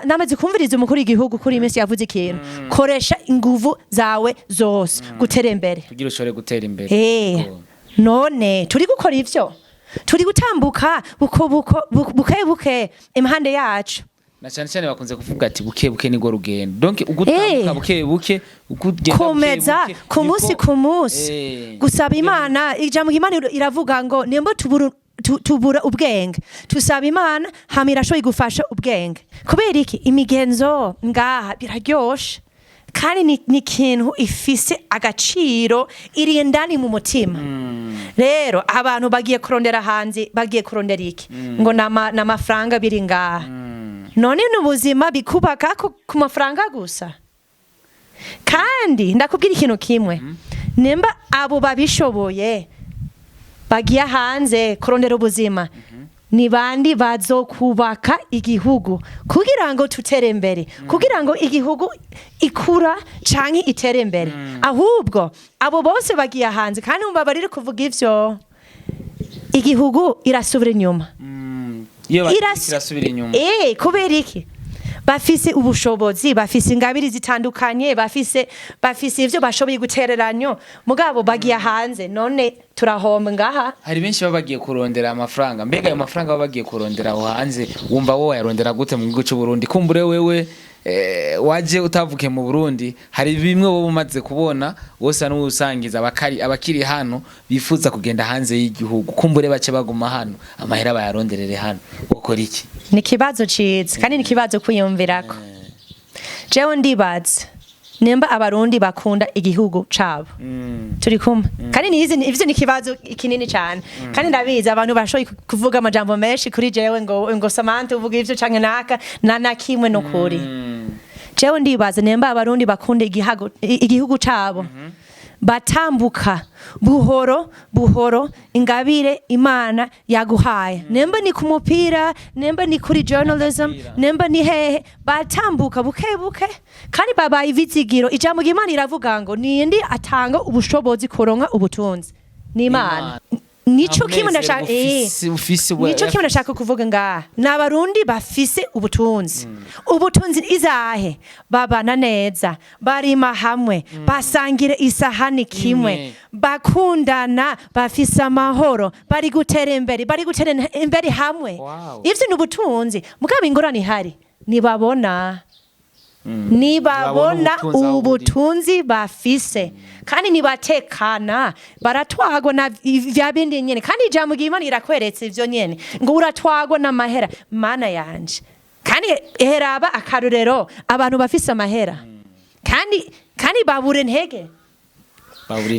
namaze kumviriza umukuru w'igihugu kuri imisi yavuze ikintu koresha inguvu zawe zose gutera imbere kugira ushobore gutera imbere none turi gukora ivyo turi gutambuka buke impande yacu na cyane bakunze kuvuga ati buke nigo rugendo donc ugutambuka buke ukugenda komeza ku munsi gusaba Imana ijambo Imana iravuga ngo nimba tubura ubwenge tusaba Imana hamira sho igufasha ubwenge kubera iki imigenzo ngaha biraryoshe kandi ni kintu ifise agaciro iri ndani mu mutima rero abantu bagiye kurondera hanze bagiye kurondera iki ngo n'amafaranga biri ngaha none n'ubuzima bikubaka ku mafaranga gusa kandi ndakubwira ikintu kimwe nimba abo babishoboye bagiye hanze kurondera ubuzima ni bandi bazokubaka igihugu kugira ngo tutere imbere kugira ngo igihugu ikura canke itere imbere ahubwo abo bose bagiye hanze kandi mbabarire kuvuga ivyo igihugu irasubira inyuma irasubira inyuma kubera iki bafise ubushobozi bafise ingabiri zitandukanye bafise ivyo bashoboye gutereranyo mugabo bagiye hanze none turahomba ngaha hari benshi babagiye kurondera amafaranga mbega ayo mafaranga babagiye kurondera aho hanze wumva wowe yarondera gute mu gihugu cy'u Burundi kumbure wewe waje utavuke mu Burundi hari bimwe bo umaze kubona wose n'usangiza abakiri hano bifuza kugenda hanze y'igihugu kumbure bace baguma hano amahera bayaronderere hano ukora iki ni kibazo ciza kandi ni kibazo kwiyumvirako jewe ndibaza nemba abarundi bakunda igihugu cabo turi kumwe kandi ivyo ni kibazo kinini cyane kandi ndabizi abantu bashoboye kuvuga amajambo menshi kuri jewe ngo Samantha uvuga ivyo canke naka na kimwe no kuri jewe ndibaza nemba abarundi bakunda igihugu cabo batambuka buhoro ingabire Imana yaguhaye nemba ni ku mupira nemba ni kuri journalism nemba ni hehe batambuka buke kandi babaye ibizigiro ijambo Imana iravuga ngo nindi atanga ubushobozi koronka ubutunzi ni Imana nico kimwe ndashaka kuvuga ngaha n'abarundi bafise ubutunzi izahe babana neza barima hamwe basangire isahani kimwe bakundana bafise amahoro bari gutera imbere hamwe ivyo n'ubutunzi mugabo ingorane ihari nibabona ubutunzi bafise kandi nibatekana baratwagwa na vya bindi nyene kandi ijambo Imana irakweretse ivyo nyene ngo uratwagwa n'amahera mana yanje kandi heraba akarorero abantu bafise amahera kandi babure ntege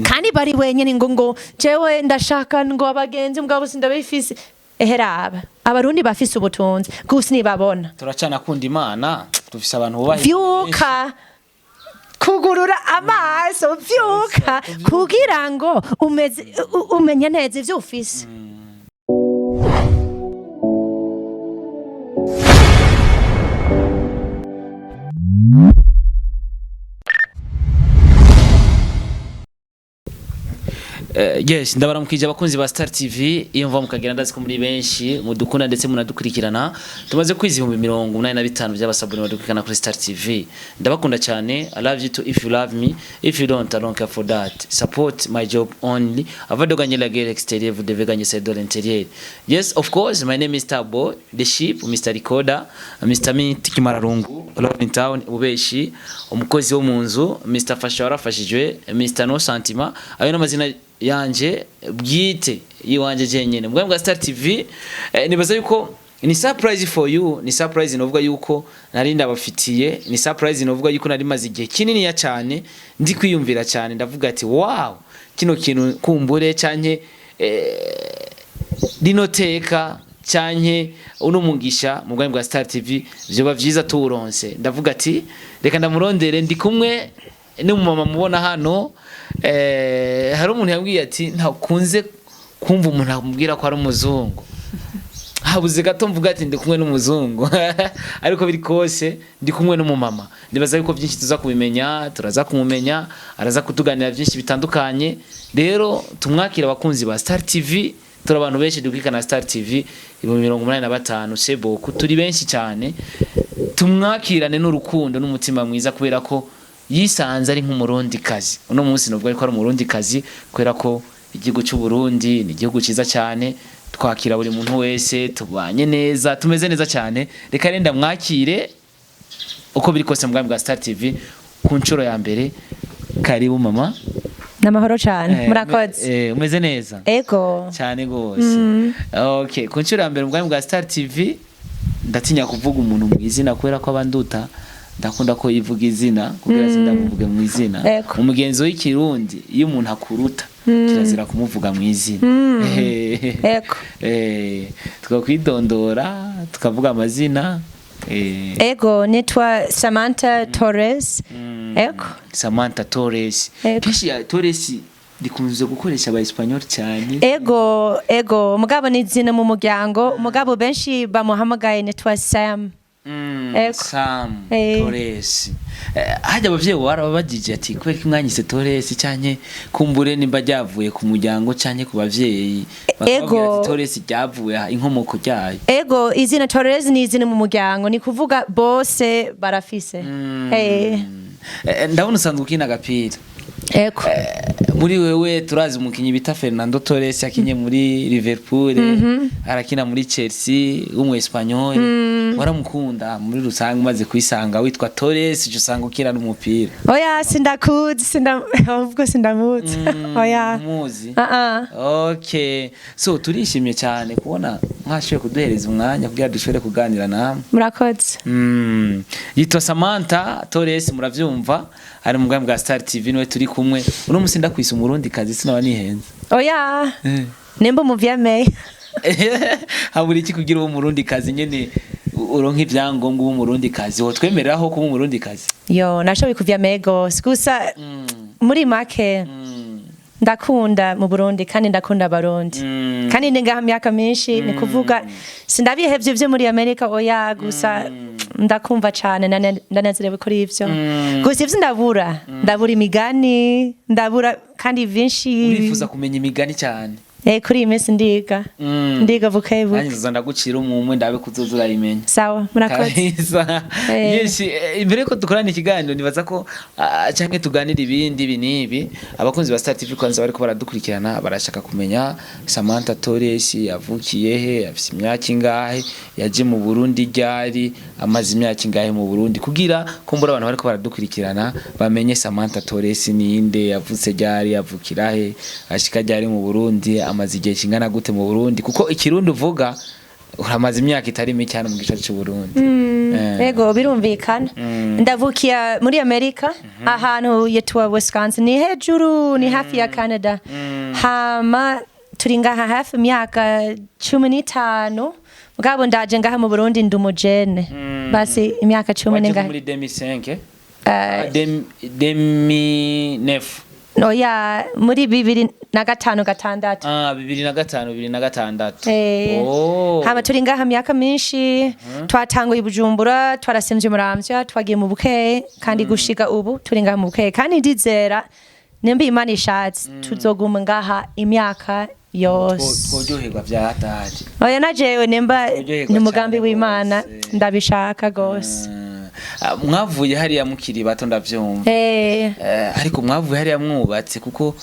kandi bari wenyene ngo jewe ndashaka ngo abagenzi mugabo sindabifise heraba abarundi bafise ubutunzi gusa nibabona turacana kunda Imana dufise abantu bubaha vyuka kugurura amaso vyuka kugira ngo umenye neza ivyo ufise yes ndabaramukije abakunzi ba Star TV iyo mva mukagira ndazi ko muri benshi mudukunda ndetse munadukurikirana tumaze kwiza 85 by'abasabuni badukurikirana kuri Star TV ndabakunda cyane I love you too if you love me if you don't I don't care for that support my job only avadoganye la guerre extérieure vous devez gagner cette dollar intérieure yes of course my name is Starboy the ship Mr Recorder Mr Mint Kimararungu Love in Town ubeshi umukozi wo munzu Mr Fasha warafashijwe Mr No Sentiment ayo n'amazina yanje bwite yiwanje jenyene mbwa mbwa Star TV nibaza yuko ni surprise for you ni surprise novuga yuko nari ndabafitiye ni surprise novuga yuko nari maze igihe kinini ya cyane ndi kwiyumvira cyane ndavuga ati wow kino kintu kumbure canke dinoteka canke uno mugisha mu bwa Star TV byoba byiza turonse ndavuga ati reka ndamurondere ndi kumwe n'umumama mubona hano hari umuntu yambwiye ati ntakunze kumva umuntu amubwira ko ari umuzungu habuze gato mvuga ati ndi kumwe n'umuzungu ariko biri kose ndi kumwe n'umumama nibaza yuko byinshi tuza kubimenya turaza kumumenya araza kutuganira byinshi bitandukanye rero tumwakira abakunzi ba Star TV turi abantu benshi dukikana Star TV 85 sebo turi benshi cyane tumwakirane n'urukundo n'umutima mwiza kubera ko yisanze ari nk'umurundi kazi. Uno munsi nubwo ariko ari umurundi kazi kubera ko igihugu cy'u Burundi ni igihugu ciza cyane, twakira buri muntu wese, tubanye neza, tumeze neza cyane. Reka renda mwakire uko biri kose mu bwa Star TV ku nshuro ya mbere. Karibu mama. Namahoro cyane murakoze. Umeze neza? Ego cyane gose. Okay, ku nshuro ya mbere mu bwa Star TV ndatinya kuvuga umuntu mu izina kubera ko abanduta ndakunda ko yivuga izina kugira sindamuvuge mu izina. Umugenzo w'ikirundi iyo umuntu akuruta kirazira kumuvuga mu izina. Ego tukakwidondora tukavuga amazina. Ego nitwa Samantha Torres. Ego Samantha Torres. Keshi ya Torres dikunze gukoresha aba Espanyol cyane. Ego mugabo ni izina mu muryango, mugabo benshi bamuhamagaye nitwa Sam. Sam Torres. Hajya abavyeyi barabagije ati kweri kimwanyise Torres cyane kumbure nimba ryavuye ku muryango cyane ku bavyeyi bakabwira ati Torres ryavuye inkomoko ryayo. Ego izina Torres ni izina mu muryango, ni kuvuga bose barafise. Ndabona usanzwe ukina agapira. Ego muri wewe turazi umukinyi bita Fernando Torres yakinye muri Liverpool, arakina muri Chelsea, umwe Espanyol. Waramukunda muri rusange maze kwisanga witwa Torres cyo usanga ukina n'umupira. Oya sindakuzi ubwo sindamuzi. Oya muzi. Okay, so turishimye cyane kubona mwashoye kuduhereza umwanya kugira dushobore kuganira namwe. Murakoze. Yitwa Samantha Torres, muravyumva ari mu bwa Star TV niwe turi kumwe. Uno musi ndakwisa umurundi kazi sinaba nihenze. Oya nemba muvyemeye. Haburi iki kugira uwo murundi kazi nyene uronka ivyangombwa w'umurundi kazi wo twemereraho kuba umurundi kazi? Yo nashoboye kuvyemeye gose gusa muri make ndakunda mu Burundi kandi ndakunda abarundi kandi ningaha myaka myinshi ni kuvuga sindabihevye ivyo muri Amerika. Oya gusa ndakumva cyane ndanezerewe kuri ivyo gusa ivyo ndabura imigani, ndabura kandi vinshi. Urifuza kumenya imigani cyane? Kuri iyi minsi ndiga bukebuke. Nanyiza ndagucira umwe ndabe kuzuzura imenya. Sawa murakoze. Yes, imbere ko dukorana ikiganiro nibaza ko canke tuganira ibindi binibi abakunzi ba Star TV kwanza bariko baradukurikirana barashaka kumenya Samantha Torres yavukiye he, afise imyaka ingahe, yaje mu Burundi ryari, amaze imyaka ingahe mu Burundi kugira kumbura abantu bariko baradukurikirana bamenye Samantha Torres ninde, yavutse ryari, yavukira he, ashika ryari mu Burundi, amaze igihe kingana gute mu Burundi kuko ikirundi uvuga uramaze imyaka itari mike cyane mu gice cy'u Burundi. Ego birumvikana. Ndavukiye muri Amerika ahantu yitwa Wisconsin, ni hejuru, ni hafi ya Canada. Hama turi ngaha hafi imyaka 15 mugabo ndaje ngaha mu Burundi ndumujene basi imyaka 10 ngaha muri 2005 2009. Oya muri 2005-2006. 2005-2006. Hama turi ngaha myaka myinshi, twatanguye Bujumbura, twarasemje Muramvya, twagiye mu Bukeye kandi gushika ubu turi ngaha mu Bukeye kandi ndizera nemba Imana ishatse tuzoguma ngaha imyaka yose. Twojoherwa vya hatari. Oya najewe nemba ni umugambi w'Imana ndabishaka gose. Mwavuye hariya mukiri bato ndavyumva. Ariko mwavuye hariya mwubatse kuko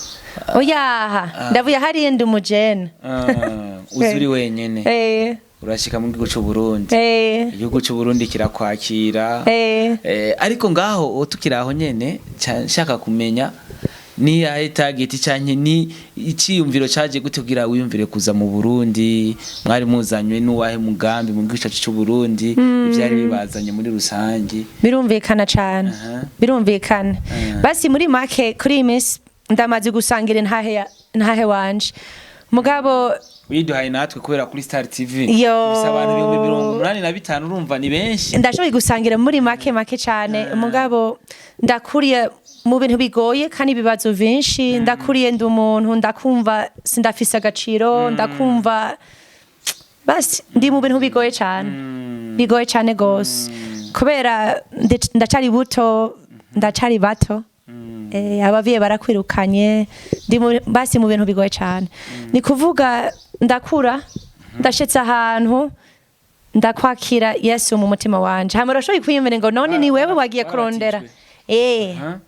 oya ndavuye hariya ndi umujene. Uzuri wenyene. Urashika mu gihugu cy'u Burundi. Igihugu cy'u Burundi kirakwakira. Ariko ngaho tukiraho nyene nshaka kumenya ni yahe target cyane ni iciyumviro cyaje gutugira wiyumvire kuza mu Burundi, mwari muzanywe n'uwahe mugambi mu gihugu cy'u Burundi, ivyari bibazanye muri rusangi? Birumvikana cyane. Birumvikana. Basi muri make kuri imis ndamaze gusangira ntahe wanje. Mugabo widuhaye natwe kubera kuri Star TV bisa abantu 185 urumva ni benshi. Ndashoboye gusangira muri make cyane. Mugabo ndakuriye mu bintu bigoye kandi bibazo vinshi, ndakuriye ndi umuntu ndakumva sindafise agaciro, ndakumva basi ndi mu bintu bigoye cyane gose kubera ndacari bato. Abavyeyi barakwirukanye basi mu bintu bigoye cyane. Ni kuvuga ndakura ndashitse ahantu ndakwakira Yesu mu mutima wanje hama urashoboye kwiyumvira ngo none ni wewe wagiye kurondera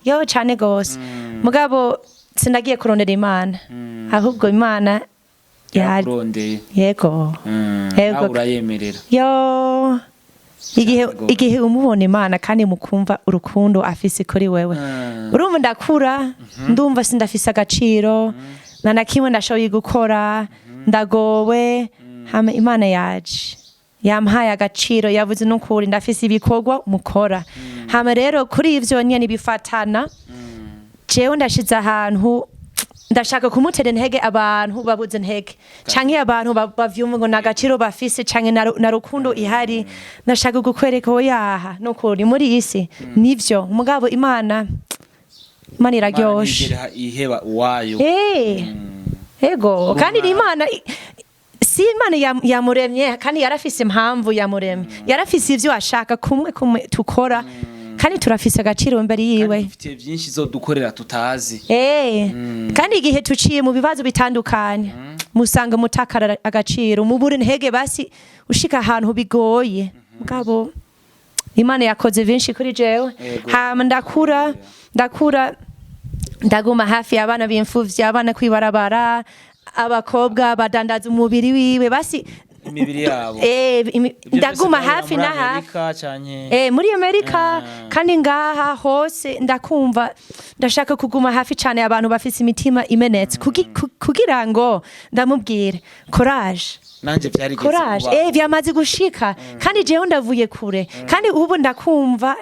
yo cane gose mugabo sinagiye kurondera Imana ahubwo Imana yarondeye yego urayemerera yo igihe umubona Imana kandi mukumva urukundo afise kuri wewe urumva ndakura ndumva sindafise agaciro na kimwe ndashoboye gukora ndagowe hama Imana yaje yampaye agaciro yavuze n'ukuri ndafise ibikorwa mukora hama rero kuri ivyo nyene bifatana jewe ndashize ahantu ndashaka kumutera intege abantu babuze intege canke abantu bavyumva ngo nagaciro bafise canke na rukundo ihari ndashaka gukwereka ho yaha n'ukuri muri isi nivyo mugabo Imana iraryoshe iheba wayo ego kandi Imana si Imana yamuremye kandi yarafise impamvu yamuremye yarafise ivyo ashaka kumwe tukora kandi turafise agaciro imbere yiwe dufite byinshi zo dukorera tutazi kandi igihe tuciye mu bibazo bitandukanye musanga mutakara agaciro mubure intege basi ushika ahantu bigoye mugabo Imana yakoze byinshi kuri jewe hama ndakura ndaguma hafi abana b'imfuvyi abana kwibarabara abakobwa badandaza umubiri wiwe basi imibiri yabo ndaguma hafi na hafi muri Amerika kandi ngaha hose ndakumva ndashaka kuguma hafi cyane abantu bafise imitima imenetse kugira ngo ndamubwire courage nanje byarigeze byamaze gushika kandi jewe ndavuye kure kandi ubu ndakumva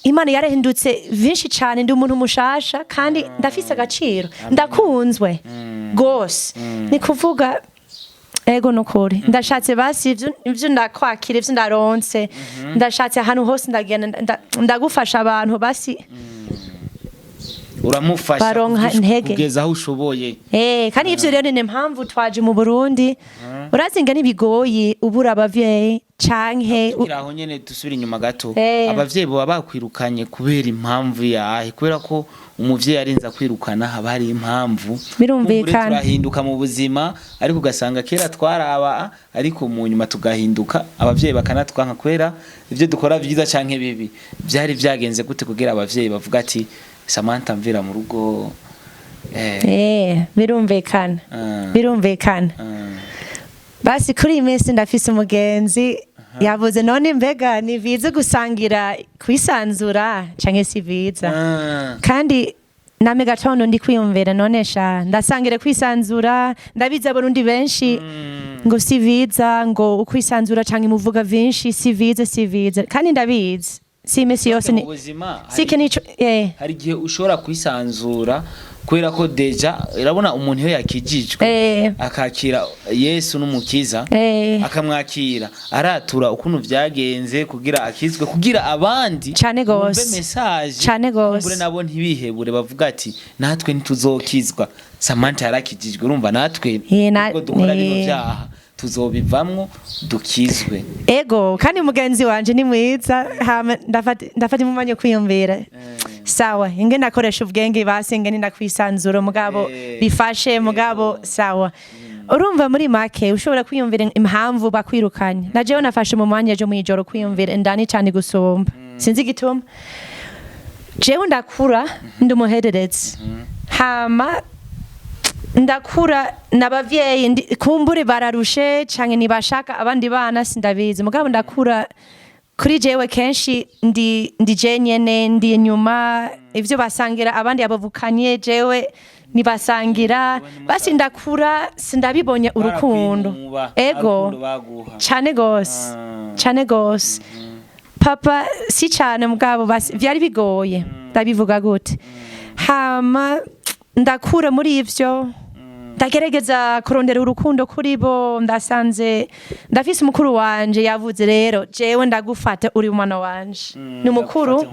Imana yarahindutse vinshi cyane ndi umuntu mushasha kandi ndafise agaciro ndakunzwe gose ni kuvuga ego nukuri ndashatse basi ivyo ndakwakira ivyo ndaronse ndashatse ahantu hose ndagenda ndagufasha abantu basi uramufasha kugeza aho ushoboye kandi ivyo rero ni impamvu twaje mu Burundi urazinga nibigoyi ubura abavyeyi canke aho nyene dusubira inyuma gato abavyeyi bo bakwirukanye kubera impamvu yahe kubera ko umuvyeyi arinza kwirukana haba hari impamvu birumvikana turahinduka mu buzima ariko ugasanga kera twaraba ariko mu nyuma tugahinduka abavyeyi bakanatwanka kwera ivyo dukora vyiza canke bibi byari byagenze gute kugira abavyeyi bavuga ati Samantha mvira mu rugo birumvikana basi kuri imesi ndafise umugenzi yavuze none mbega ni bize gusangira kwisanzura canke si biza kandi name gatondo ndi kwiyumvira none sha ndasangire kwisanzura ndabiza Burundi benshi ngo si biza ngo ukwisanzura canke muvuga vinshi si biza kandi ndabizi si imesi yose ni hari igihe ushobora kwisanzura kubera ko deja urabona umuntu iyo yakijijwe akakira Yesu n'umukiza akamwakira aratura ukuntu vyagenze kugira akizwe kugira abandi bumve message kumbure nabo ntibihebure bavuga ati natwe ntituzokizwa Samantha yarakijijwe urumva natwe ko dukora bino vyaha tuzobivamwo dukizwe ego kandi mugenzi wanje ni mwiza ndafata mu manyo kwiyumvira sawa inge nakoresha ubwenge basi inge ndakwisanzura mugabo bifashe mugabo sawa urumva muri make ushobora kwiyumvira impamvu bakwirukanye na jewe nafashe mu mwanya ejo mwijoro kwiyumvira indani cyane gusumba sinzi gituma jewe ndakura ndi umuhererezi hama ndakura n'abavyeyi kumbure bararushe canke nibashaka abandi bana sindabizi mugabo ndakura kuri jewe kenshi ndi jenyene ndi inyuma ivyo basangira abandi abavukanye jewe nibasangira basi ndakura sindabibonye urukundo ego cane gose papa si cane mugabo basi vyari bigoye ndabivuga gute hama ndakura muri ivyo ndagerageza kurondera urukundo kuri bo ndasanze ndafise umukuru wanje yavuze rero jewe ndagufata uri umwana wanje ni mukuru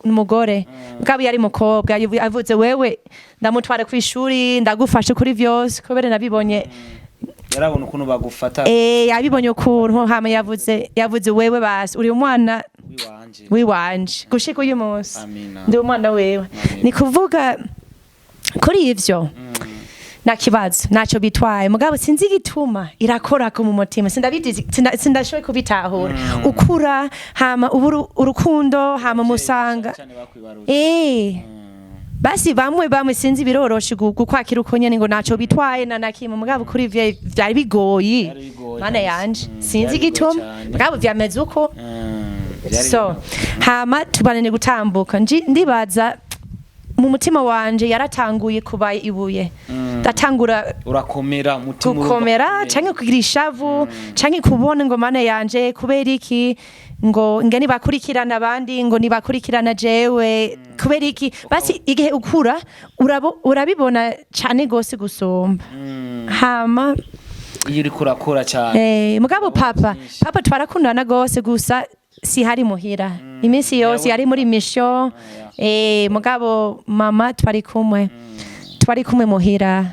numugore mugabo yari mukobwa yavuze wewe ndamutwara kwishuri ndagufasha kuri vyose kubera nabibonye yarabona ukuntu bagufata yabibonye ukuntu hama yavuze wewe basi uri umwana wiwanje gushika uyu munsi ndi umwana wewe ni kuvuga kuri ivyo nakibazo naco bitwaye mugabo sinzi igituma irakora ko mu mutima sindashoboye kubitahura ukura hama urukundo hama musanga basi bamwe sinzi biroroshe gukwakira uko nyene ngo naco bitwaye na nakimwe mugabo kuri vyari bigoyi mana yanje sinzi igituma mugabo vyameze uko so hama tubanene gutambuka ndibaza mu mutima wanje yaratanguye kubaye ibuye datangura urakomera mutima gukomera canke kugira ishavu canke kubona ngo mana yanje kubera iki ngo ngeni bakurikirana abandi ngo nibakurikirana jewe kubera iki basi igihe ukura urabibona cane gose gusomba hama iyo uri kurakora cyane mugabo papa twarakundana gose gusa si hari muhira iminsi yose yari muri mission mugabo mama twari kumwe muhira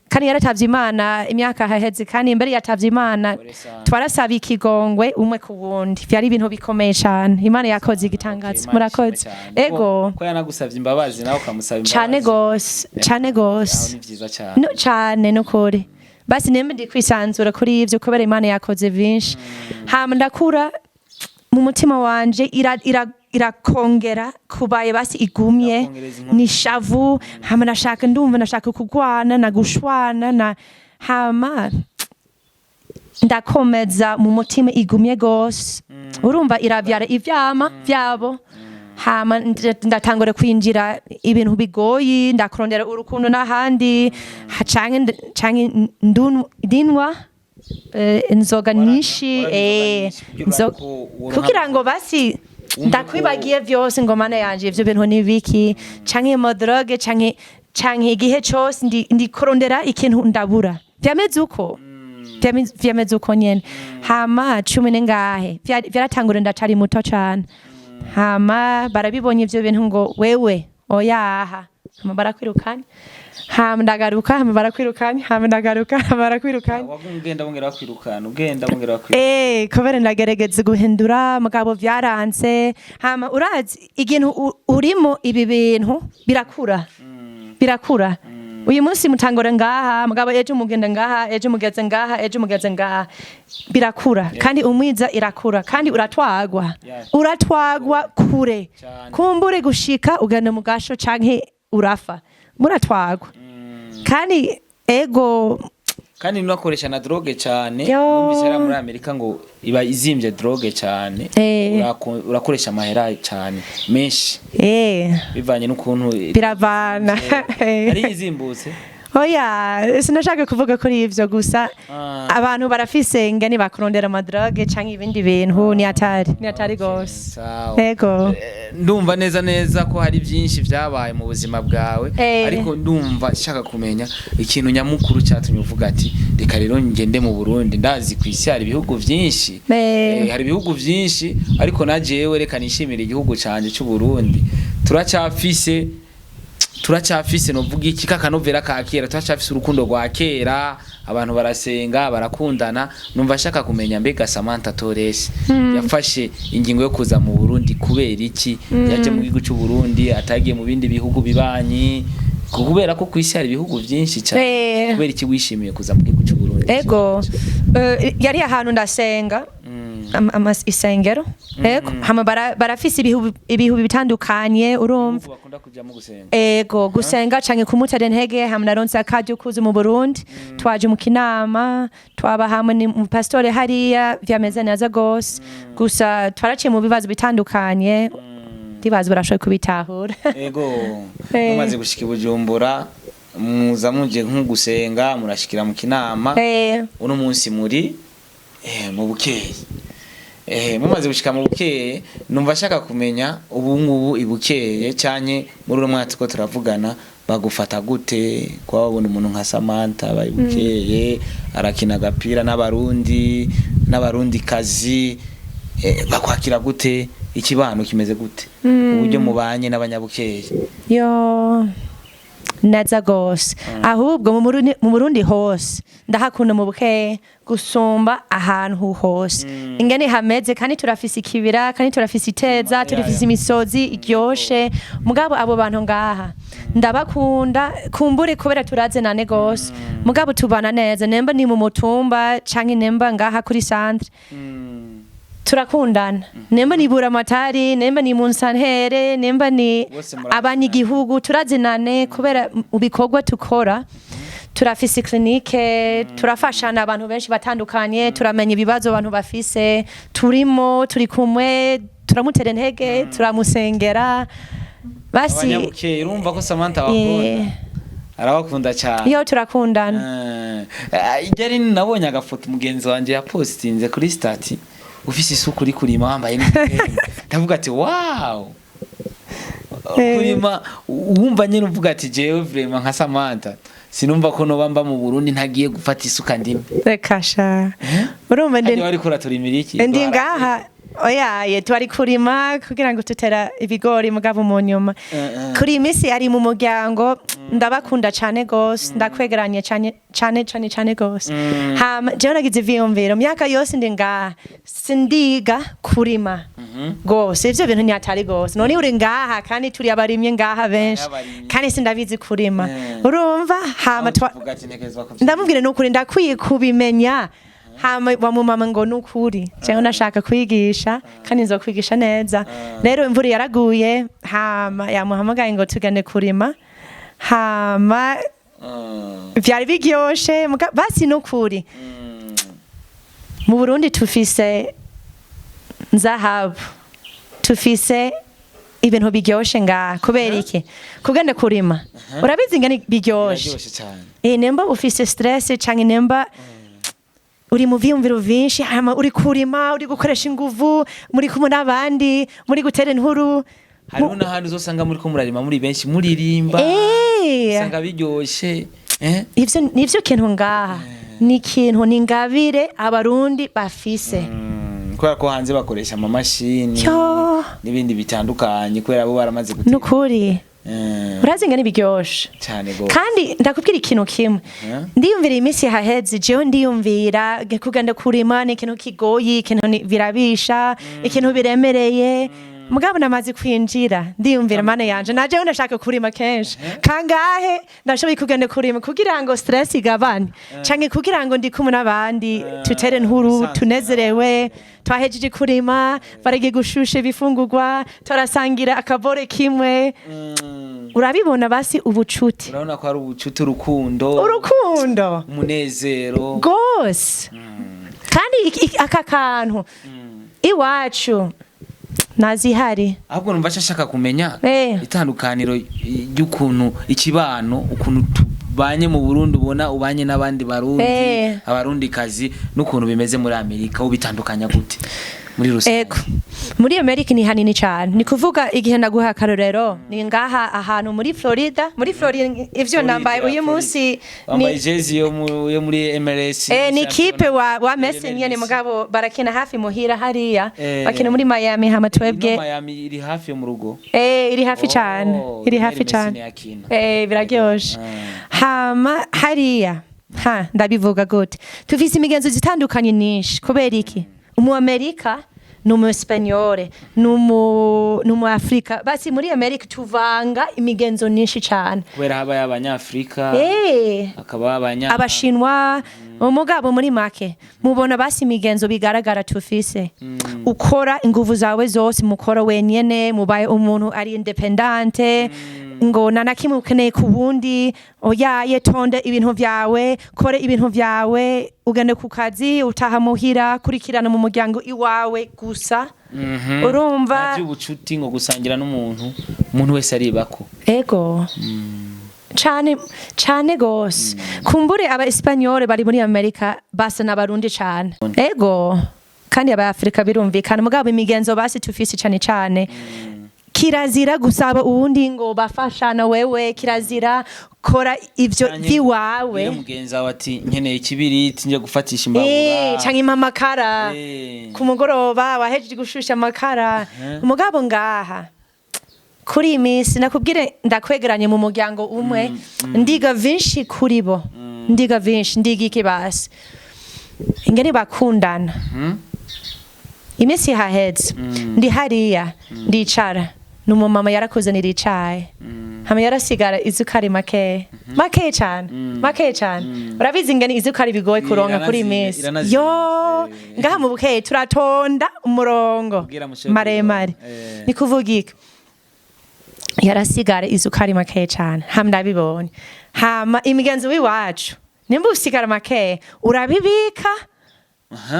kandi yaratavye Imana imyaka haheze kandi imbere yatavye Imana twarasaba ikigongwe umwe ku wundi vyari ibintu bikomeye cyane Imana yakoze igitangaza murakoze ego ko yanagusavye imbabazi nawe ukamusaba imbabazi cane gose ni vyiza cyane no cyane nukuri basi nembe ndi kwisanzura kuri ivyo kubera Imana yakoze vyinshi hama ndakura mu mutima wanje irakongera kubaye basi igumye nishavu hama ndashaka kugwana na gushwana na hama ndakomeza mu mutima igumye gose urumva iravyara ivyama vyabo hama ndatangura kwinjira ibintu bigoyi ndakurondera urukundo n'ahandi canke ndinwa inzoga nyinshi kugira ngo basi ndakwibagiye vyose ngo mana yanje ivyo bintu nibiki canke mo droge canke igihe cose ndikurondera ikintu ndabura vyameze uko nyene hama 10 ngahe vyaratangura ndatari muto cane hama barabibonye ivyo bintu ngo wewe oyaha hama barakwirukanye hama ndagaruka hama barakwirukanye hama ndagaruka hama barakwirukanye ugenda bongera bakwirukana kubera ndagerageza guhindura mugabo vyaranze hama urazi ikintu urimo ibi bintu birakura uyu munsi mutangora ngaha mugabo ejo mugenda ngaha ejo mugeze ngaha birakura kandi umwiza irakura kandi uratwagwa kure kumbure gushika ugana mu gasho canke urafa muratwagwa kandi ego kandi nwakoresha na droge cyane numvise muri Amerika ngo iba izimvye droge cyane urakoresha amahera cyane menshi bivanye n'ukuntu biravana ari izimbutse oya sinashaka kuvuga kuri ivyo gusa abantu barafise ngene bakurondera amadroge canke ibindi bintu ni atari gose ego ndumva neza ko hari byinshi vyabaye mu buzima bwawe ariko ndumva shaka kumenya ikintu nyamukuru cyatumye uvuga ati reka rero ngende mu Burundi ndazi kwisi hari ibihugu byinshi hari ibihugu byinshi ariko najewe reka nishimire igihugu canje cy'u Burundi turacyafise novuga iki kakanovera ka kera turacyafise urukundo rwa kera abantu barasenga barakundana numva shaka kumenya mbega Samantha Torres yafashe ingingo yo kuza mu Burundi kubera iki yaje mu gihugu cy'u Burundi atagiye mu bindi bihugu bibanyi kubera ko kwisi hari ibihugu byinshi cyane kubera iki wishimiye kuza mu gihugu cy'u Burundi ego yari ahantu ndasenga isengero hama barafise ibihubi bitandukanye urumva bakunda kujamo gusenga ego gusenga canke kumutera intege hama naronse akajyo kuza mu Burundi twaje mu kinama twaba hamwe ni pastor hariya vyameze neza gose gusa twaraciye mu bibazo bitandukanye ndibazo barashoboye kubitahura ego mumaze gushika Bujumbura muza muje nk'ugusenga murashikira mu kinama uno munsi muri mu Bukeye mumaze gushika mu Bukeye numva shaka kumenya ubu ngubu ibukeye cyane muri uno mwaka ko turavugana bagufata gute kwa babona umuntu nka Samantha bayibukeye arakina agapira n'abarundi kazi bakwakira gute ikibano kimeze gute uburyo mubanye n'abanyabukeye neza gose ahubwo mu Burundi hose ndahakunda mu buke gusumba ahantu hose ingene hameze kandi turafise ikibira kandi turafise iteza turafise imisozi iryoshe mugabo abo bantu ngaha ndabakunda kumbure kubera turaze nane gose mugabo tubana neza nemba ni mu mutumba canke nemba ngaha kuri centre turakundana nemba ni buramatari nemba ni munsantere nemba ni abanyagihugu turazinane kubera ubikorwa tukora turafise clinique turafashana abantu benshi batandukanye turamenya ibibazo abantu bafise turi kumwe turamutera intege turamusengera basi abanyabukeye urumva ko Samantha wakunda arabakunda cyane iyo turakundana igeri nabonye agafoto mugenzi wanje ya postinze kuri stati ufise isuku uri kurima wambaye n'igitenge ndavuga ati wow kurima wumva nyene uvuga ati jewe vraiment nka Samantha sinumva ko no bamba mu Burundi ntagiye gufata isuka ndimo rekasha urumva ndi wari kuraturimira iki ndi ngaha oya twari kurima kugira ngo tutera ibigori mugabo mu nyuma kuri imisi ari mu muryango ndabakunda cyane gose ndakwegeranye cyane gose hama je nagize iviyumviro myaka yose ndi ngaha sindiga kurima gose ivyo bintu nyatari gose none uri ngaha kandi turi abarimye ngaha benshi kandi sindabizi kurima urumva hama ndamubwire n'ukuri ndakwiye kubimenya hama wamumama ngo nukuri cyangwa nashaka kwigisha kandi nzo kwigisha neza rero imvura yaraguye hama yamuhamagaye ngo tugane kurima hama vyari biryoshe basi nukuri mu Burundi tufise nzahabu tufise ibintu biryoshe nga kubera iki kugenda kurima urabizi ngani biryoshe nemba ufise stress canke nemba uri mu vyumviro vinshi hama uri kurima uri gukoresha inguvu muri kumwe n'abandi muri gutera inkuru hariho n'ahandi uzosanga muri ko murarima muri benshi muririmba usanga biryoshe ivyo nivyo kintu ngaha ni kintu ni ngabire abarundi bafise kubera ko hanze bakoresha amamashini n'ibindi bitandukanye kubera bo baramaze gutera nukuri urazi ngani biryoshe cyane gose kandi ndakubwira ikintu kimwe ndiyumvira imisi haheze jewe ndiyumvira kugenda kurima ni ikintu kigoyi ikintu birabisha ikintu biremereye mugabo namaze kwinjira ndiyumvira mane yanje naje ndashaka kurima kenshi kangahe ndashoboye kugenda kurima kugira ngo stress igabane canke kugira ngo ndi kumwe n'abandi tutere inkuru tunezerewe twahejeje kurima barege gushushe bifungurwa turasangira akabore kimwe urabibona basi ubucuti urabona ko ari ubucuti urukundo umunezero gose kandi aka kantu iwacu nazihari ahubwo numva nshaka kumenya itandukaniro ry'ukuntu ikibano ukuntu banye mu Burundi ubona ubanye n'abandi barundi abarundi kazi n'ukuntu bimeze muri Amerika ubitandukanya gute muri rusange muri Amerika ni hanini cyane ni kuvuga igihe ndaguha akarorero ni ngaha ahantu muri Florida ivyo nambaye uyu munsi ni jezi yo muri MLS ni kipe wa Messi nyene mugabo barakina hafi muhira hariya bakina muri Miami hama twebwe Miami iri hafi yo mu rugo iri hafi cyane biraryoshe hama hariya ndabivuga gute tufise imigenzo zitandukanye nyinshi kubera iki umu Amerika numu Espanyole numu Afrika basi muri Amerika tuvanga imigenzo nyinshi cyane kubera haba y'abanyafrika akaba abashinwa umugabo muri make mubona basi imigenzo bigaragara tufise ukora inguvu zawe zose mukora wenyene mubaye umuntu ari independente ngo nanakimwe ukeneye ku bundi oyaye tonde ibintu vyawe kore ibintu vyawe ugende ku kazi utaha muhira kurikirana mu muryango iwawe gusa urumva ubucuti ngo gusangira n'umuntu wese aribako ego cane gose kumbure aba Espanyole bari muri Amerika basa n'abarundi cane ego kandi aba Afrika birumvikana mugabo imigenzo basi tufise cane kirazira gusaba uwundi ngo bafashana wewe kirazira kora ivyo viwawe mugenzi wawe ati nkeneye ikibiriti nje gufatisha imbabura canke amakara ku mugoroba wahejeje gushusha amakara umugabo ngaha kuri iyi minsi nakubwire ndakwegeranye mu muryango umwe ndiga vinshi kuri bo ndiga vinshi ndiga ikibasi ingene bakundana iminsi haheze ndi hariya ndicara n'umumama yarakoze niricaye hama yarasigara izukari make cyane urabizi ingene izukari bigoye kuronka kuri iyi minsi yo ngaha mu bukeye turatonda umurongo maremare ni kuvuga iki yarasigara izukari make cyane hama ndabibonye hama imigenzo w'iwacu nimba usigara make urabibika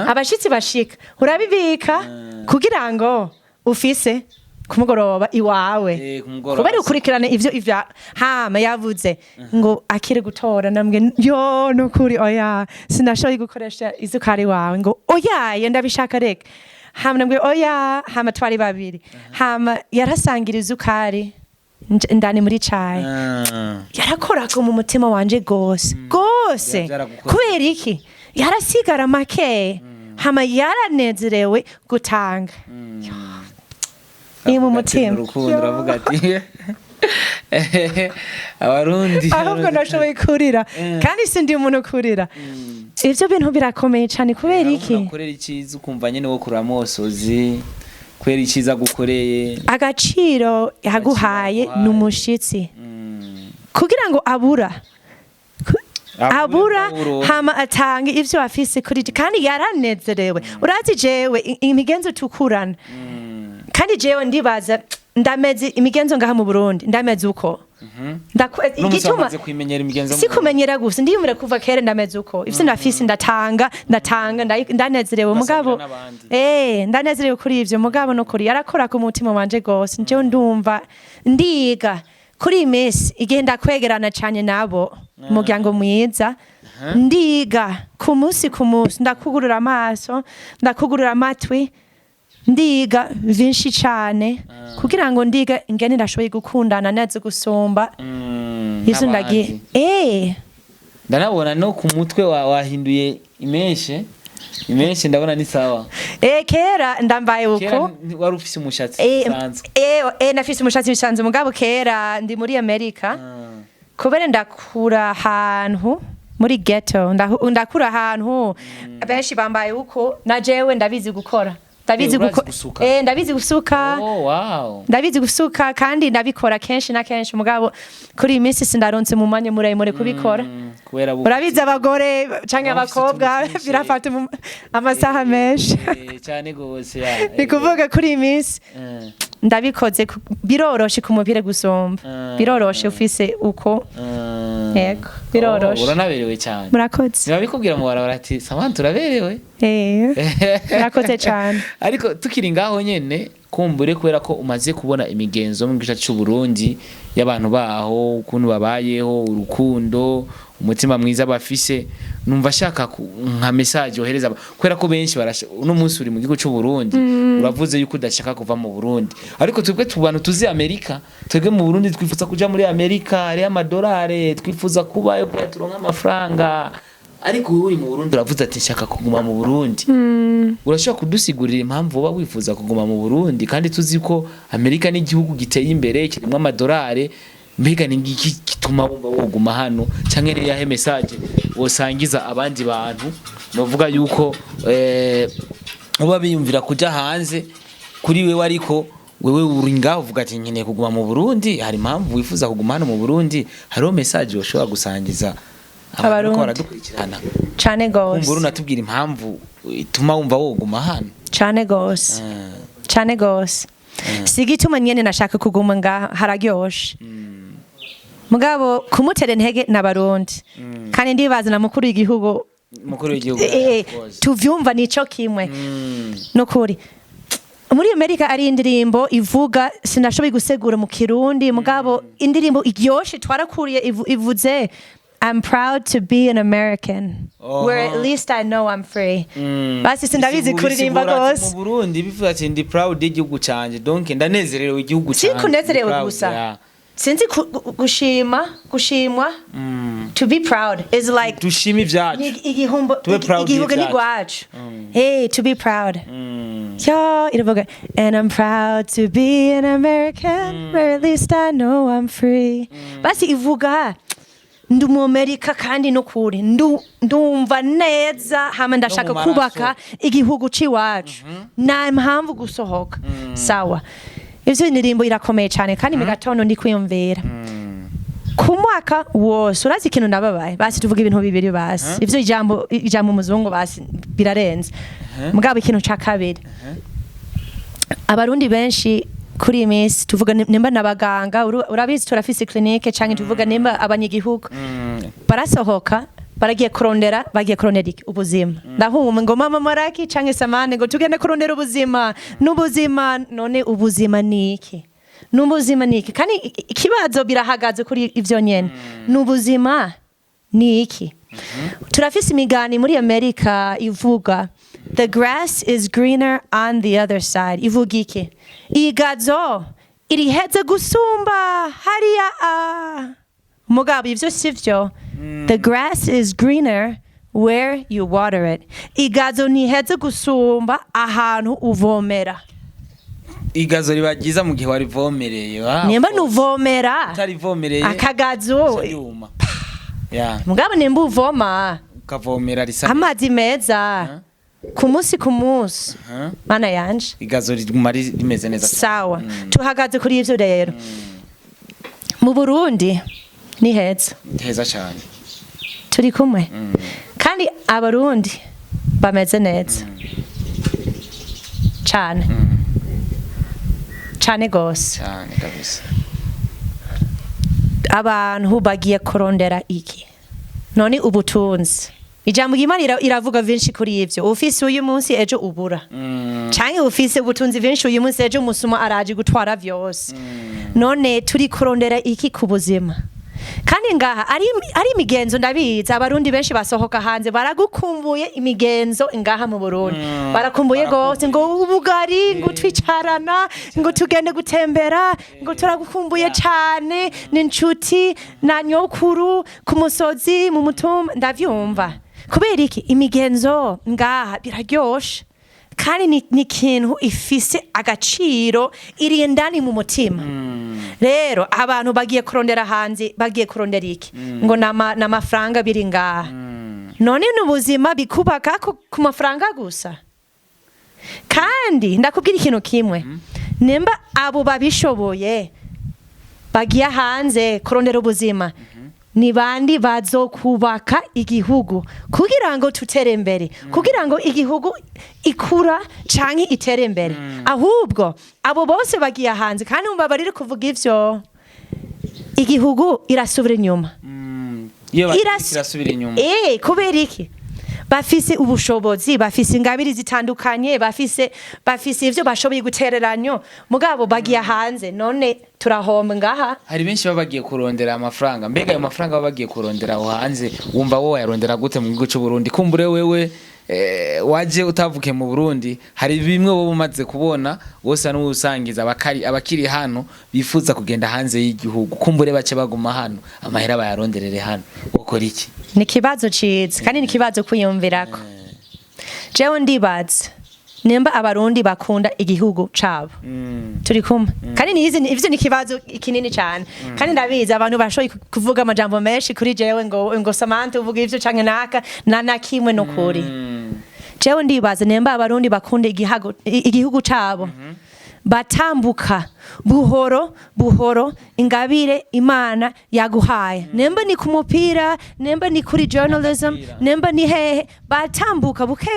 abashitsi bashika urabibika kugira ngo ufise kumugoroba iwawe kubera ukurikirane ivyo hama yavuze ngo akiri gutora namwe yo nukuri oya sinashoboye gukoresha izukari wawe ngo oya ndabishaka reka hama namwe oya hama twari babiri hama yarasangira izukari ndani muri cayi yarakoraga mu mutima wanje gose kubera iki yarasigara make hama yaranezerewe gutanga mu mutima urukundo uravuga ati abarundi ahubwo nashoboye kurira kandi sindi umuntu kurira ivyo bintu birakomeye cyane kubera iki ukorera icyiza ukumva nyene wo kuramosozi kwera icyiza gukoreye agaciro yaguhaye n'umushitsi kugira ngo abura hama atanga ivyo afise kuri kandi yaranezerewe urazi jewe imigenzo tukurana kandi jewe ndibaza ndameze imigenzo ngaha mu Burundi ndameze uko igituma kwimenyera imigenzo si kumenyera gusa ndiyumvira kuva kera ndameze uko ivyo ndafise ndatanga ndanezerewe mugabo ndanezerewe kuri ivyo mugabo no kuri yarakora ku mutima wanje gose nje ndumva ndiga kuri imesi igenda kwegerana cyane nabo umuryango mwiza ndiga ku munsi ndakugurura amaso ndakugurura amatwi ndiga vinshi cyane kugira ngo ndiga ingene ndashoboye gukundana neza gusumba izo ndagiye ndanabona no ku mutwe wahinduye imeshe ndabona ni sawa kera ndambaye uko wari ufise umushatsi sanzwe nafise umushatsi bisanzwe mugabo kera ndi muri Amerika kubera ndakura ahantu muri ghetto ndakura ahantu benshi bambaye uko na jewe ndabizi gukora ndabizi gusuka ndabizi gusuka kandi ndabikora kenshi na kenshi mugabo kuri iyi minsi sindaronse mu mwanya muremure kubikora urabizi abagore canke abakobwa birafata amasaha menshi cyane gose ni kuvuga kuri iyi minsi ndabikoze biroroshe ku mubire gusomba biroroshe ufise uko yego biroroshe uranaberewe cyane murakoze nabikubwira mu barabara ati Samantha turaberewe murakoze cyane ariko tukiri ngaho nyene kumbure kubera ko umaze kubona imigenzo mu gice cy'u Burundi y'abantu baho ukuntu babayeho urukundo umutima mwiza bafise numva shaka nka message ohereza kubera ko benshi uno munsi uri mu gihugu cy'u Burundi uravuze yuko udashaka kuva mu Burundi ariko twebwe tubantu tuzi Amerika twebwe mu Burundi twifuza kuja muri Amerika ari amadolari twifuza kubayo kuya turonka amafaranga ariko uri mu Burundi uravuze ati shaka kuguma mu Burundi urashaka kudusigurira impamvu uba wifuza kuguma mu Burundi kandi tuzi ko Amerika ni igihugu giteye imbere kirimo amadolari mbega ni ngiki gituma wumva woguma hano canke rero yahe message wosangiza abandi bantu novuga yuko uba biyumvira kuja hanze kuri wewe ariko wewe uri ngaho uvuga ati nkeneye kuguma mu Burundi hari impamvu wifuza kuguma hano mu Burundi hariho message woshobora gusangiza abantu baradukurikirana cyane gose umbura unatubwira impamvu ituma wumva woguma hano cyane gose cyane gose sigituma nyene nashaka kuguma ngaha hararyoshe mugabo kumutere ntege n'abarundi kandi ndibaza na mukuru w'igihugu tuvyumva nico kimwe no kuri muri Amerika ari indirimbo ivuga sinashoboye gusegura mu kirundi mugabo indirimbo iryoshe twarakuriye ivuze I'm proud to be an American where at least I know I'm free. Basi sindabizi kuririmba gose. Mu Burundi bivuga ati ndi proud y'igihugu canje donc ndanezerewe igihugu canje. Sikunezerewe gusa. sinzi gushimwa to be proud is like dushima ivyacu igihugu ni gwacu to be proud iravuga and I'm proud to be an American where at least I know I'm free basi ivuga ndi mu Amerika kandi no kuri ndumva neza hama ndashaka kubaka igihugu ciwacu na mpamvu gusohoka sawa ivyo indirimbo irakomeye cyane kandi mu gatondo ndi kwiyumvira ku mwaka wose urazi ikintu ndababaye basi tuvuga ibintu bibiri basi ivyo ijambo umuzungu basi birarenze mugabo ikintu ca kabiri abarundi benshi kuri iyi minsi tuvuga nimba n'abaganga urabizi turafise clinique canke tuvuga nimba abanyagihugu barasohoka bagiye kurondera iki ubuzima ndahumva ngo mama maraki canke samane ngo tugende kurondera ubuzima n'ubuzima none ubuzima ni iki n'ubuzima ni iki kandi ikibazo birahagaze kuri ivyo nyene n'ubuzima ni iki turafise imigani muri Amerika ivuga the grass is greener on the other side ivuga iki igazo iriheze gusumba hariya mugabo ivyo sivyo the grass is greener where you water it igazo niheze gusumba ahantu uvomera igazo riba ryiza mu gihe warivomereye nimba nuvomera utarivomereye akagazo mugabo nimba uvoma ukavomera risa amazi meza ku munsi mana yanje igazo riguma rimeze neza sawa tuhagaze kuri ivyo rero mu Burundi ni heza cyane turi kumwe kandi abarundi bameze neza cyane gose cyane kabisa abantu bagiye kurondera iki none ubutunzi ijambo ry'Imana iravuga vinshi kuri ivyo ufise uyu munsi ejo ubura canke ufise ubutunzi vinshi uyu munsi ejo umusuma araje gutwara vyose none turi kurondera iki ku buzima kandi ngaha ari imigenzo ndabizi abarundi benshi basohoka hanze baragukumbuye imigenzo ngaha mu Burundi barakumbuye gose ngo ubugari ngo twicarana ngo tugende gutembera ngo turagukumbuye cyane n'inshuti na nyokuru ku musozi mu mutumba ndavyumva kubera iki imigenzo ngaha biraryoshe kandi ni ikintu ifise agaciro iri ndani mu mutima rero abantu bagiye kurondera hanze bagiye kurondera iki ngo n'amafaranga biri ngaha none n'ubuzima bikubaka ku mafaranga gusa kandi ndakubwira ikintu kimwe nimba abo babishoboye bagiye hanze kurondera ubuzima ni bandi bazokubaka igihugu kugira ngo tutere imbere kugira ngo igihugu ikura canke itere imbere ahubwo abo bose bagiye hanze kandi umva barire kuvuga ivyo igihugu irasubira inyuma irasubira inyuma kubera iki bafise ubushobozi bafise ingabiri zitandukanye bafise ivyo bashoboye gutereranyo mugabo bagiye hanze none turahomba ngaha hari benshi babagiye kurondera amafaranga mbega ayo mafaranga babagiye kurondera aho hanze wumva wowe yarondera gute mu gihugu cy'u Burundi kumbure wewe waje utavuke mu Burundi hari bimwe bo umaze kubona wose n'usangiza abakiri hano bifuza kugenda hanze y'igihugu kumbure bace baguma hano amahera bayaronderere hano ukora iki ni kibazo ciza kandi ni kibazo kwiyumvirako jewe ndibaza nimba abarundi bakunda igihugu cabo turi kumwe kandi ivyo ni kibazo kinini cyane kandi ndabizi abantu bashoboye kuvuga amajambo menshi kuri jewe ngo Samantha uvuga ivyo canke naka na kimwe no kuri jewe ndibaza nimba abarundi bakunda igihugu cabo batambuka buhoro ingabire Imana yaguhaye nemba ni ku mupira nemba ni kuri journalism nemba ni hehe batambuka buke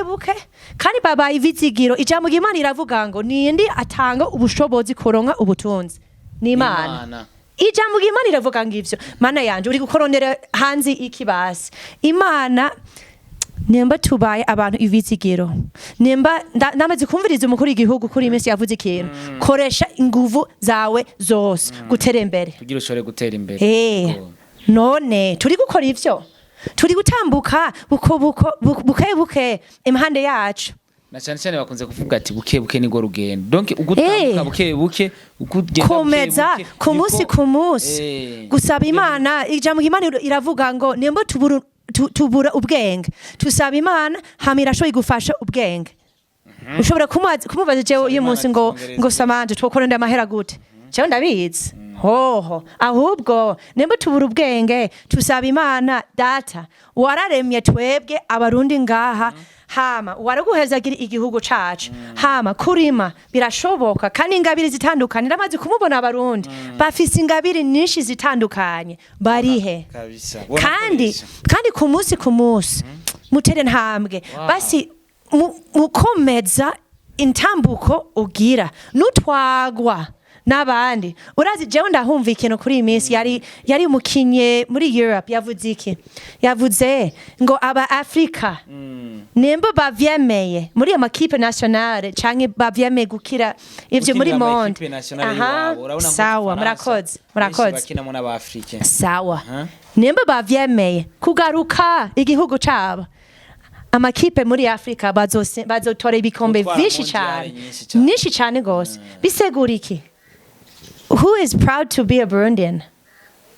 kandi babaye ivizigiro ijambo ry'Imana iravuga ngo nindi atanga ubushobozi kuronka ubutunzi ni Imana ijambo ry'Imana iravuga ngo ivyo mana yanje uri gukorondera hanze ikibasi Imana nemba tubaye abantu ivizigiro nemba namaze kumviriza umukuru w'igihugu kuri imisi yavuze ikintu koresha inguvu zawe zose gutera imbere kugira ushobore gutera imbere none turi gukora ivyo turi gutambuka buke impande yacu na cyane bakunze kuvuga ati buke buke nigo rugendo donc ugutambuka buke buke ukugenda komeza ku munsi ku munsi gusaba Imana ijambo Imana iravuga ngo nimba tubura ubwenge tusaba Imana hamira shoyi gufasha ubwenge ushobora kumubaza je uyu munsi ngo samanje twokora ndamahera gute cyo ndabizi hoho ahubwo nimba tubura ubwenge tusaba Imana data wararemye twebwe abarundi ngaha hama waraguhezagira igihugu cacu hama kurima birashoboka kandi ingabire zitandukanye ndamaze kumubona abarundi bafise ingabire nyinshi zitandukanye barihe kandi ku munsi mutere ntambwe basi mukomeza intambuko ugira nutwagwa n'abandi urazi jewe ndahumva ikintu kuri iminsi yari umukinye muri Europe yavuze iki yavuze ngo aba Afrika nimba bavyemeye muri amakipe nationale canke bavyemeye gukira ivyo muri monde sawa murakoze bakinamo n'abafrika sawa nimba bavyemeye kugaruka igihugu cabo amakipe muri Afrika bazotora ibikombe vyinshi cyane gose bisegura iki who is proud to be a Burundian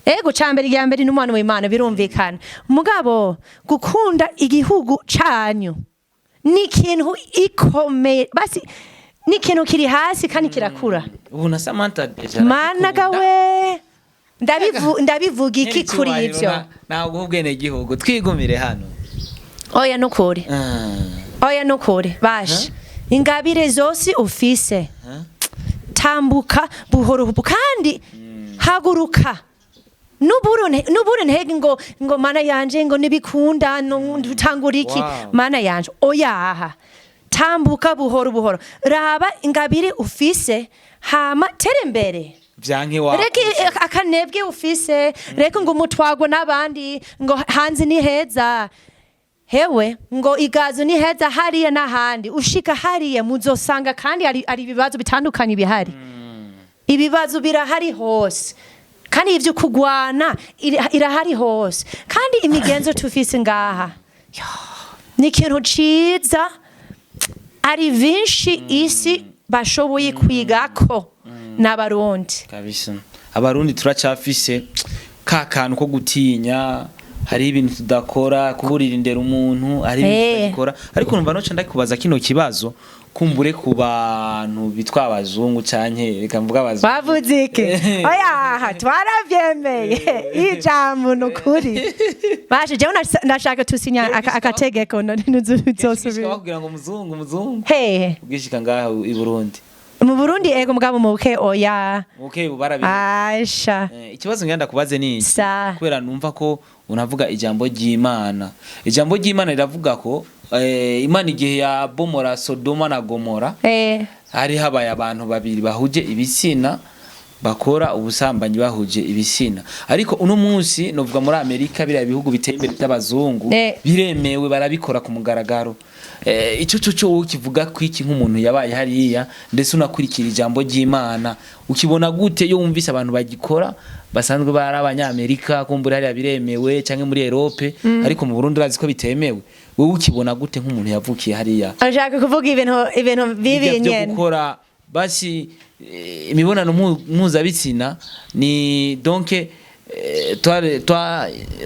ego cambere ryambere n'umwana w'Imana birumvikana mugabo gukunda igihugu canyu ni ikintu ikomeye basi ni ikintu kiri hasi kandi kirakura ubu na Samantha deja mana gawe ndabivuga iki kuri ivyo ntabwo ubwene igihugu twigumire hano oya nukuri basha ingabire zose ufise tambuka buhoro kandi haguruka nubure ntege ngo mana yanje ngo nibikunda ntutangura iki mana yanje oyaha tambuka buhoro raba ingabire ufise hama tere imbere vyanke wa reke akanebwe ufise reke ngo mutwagwa n'abandi ngo hanze ni heza hewe ngo igazo ni heza hariya n'ahandi ushika hariya muzosanga kandi ari ibibazo bitandukanye bihari ibibazo birahari hose kandi ivyo kugwana irahari hose kandi imigenzo tufise ngaha ni ikintu ciza ari vinshi isi bashoboye kwigako n'abarundi kabisa abarundi turacafise ka kantu ko gutinya hari ibintu tudakora kuburira indera umuntu hari ibintu tudakora ariko numva no ndakubaza kino kibazo kumbure ku bantu bitwa abazungu canke reka mvuga abazungu bavuze iki oya twaravyemeye ijambo nukuri bashe je ndashaka tusinya akategeko nuzosubira bakubwira ngo muzungu ubwishika ngaha i Burundi mu Burundi ego mugabo muke oya muke barabi asha ikibazo ngenda kubaze ni kubera numva ko unavuga ijambo ry'Imana riravuga ko Imana igihe ya bomora Sodoma na Gomora hari habaye abantu babiri bahuje ibitsina bakora ubusambanyi bahuje ibitsina ariko uno munsi novuga muri Amerika bira bihugu biteye imbere by'abazungu biremewe barabikora ku mugaragaro ico cyo kivuga kwiki nk'umuntu yabaye hariya ndetse unakurikira ijambo ry'Imana ukibona gute yo wumvise abantu bagikora basanzwe bari abanyamerika kumbura hariya biremewe canke muri Europe ariko mu Burundi urazi ko bitemewe wewe ukibona gute nk'umuntu yavukiye hariya ashaka kuvuga ibintu bibi nyene gukora basi imibonano mpuzabitsina ni donc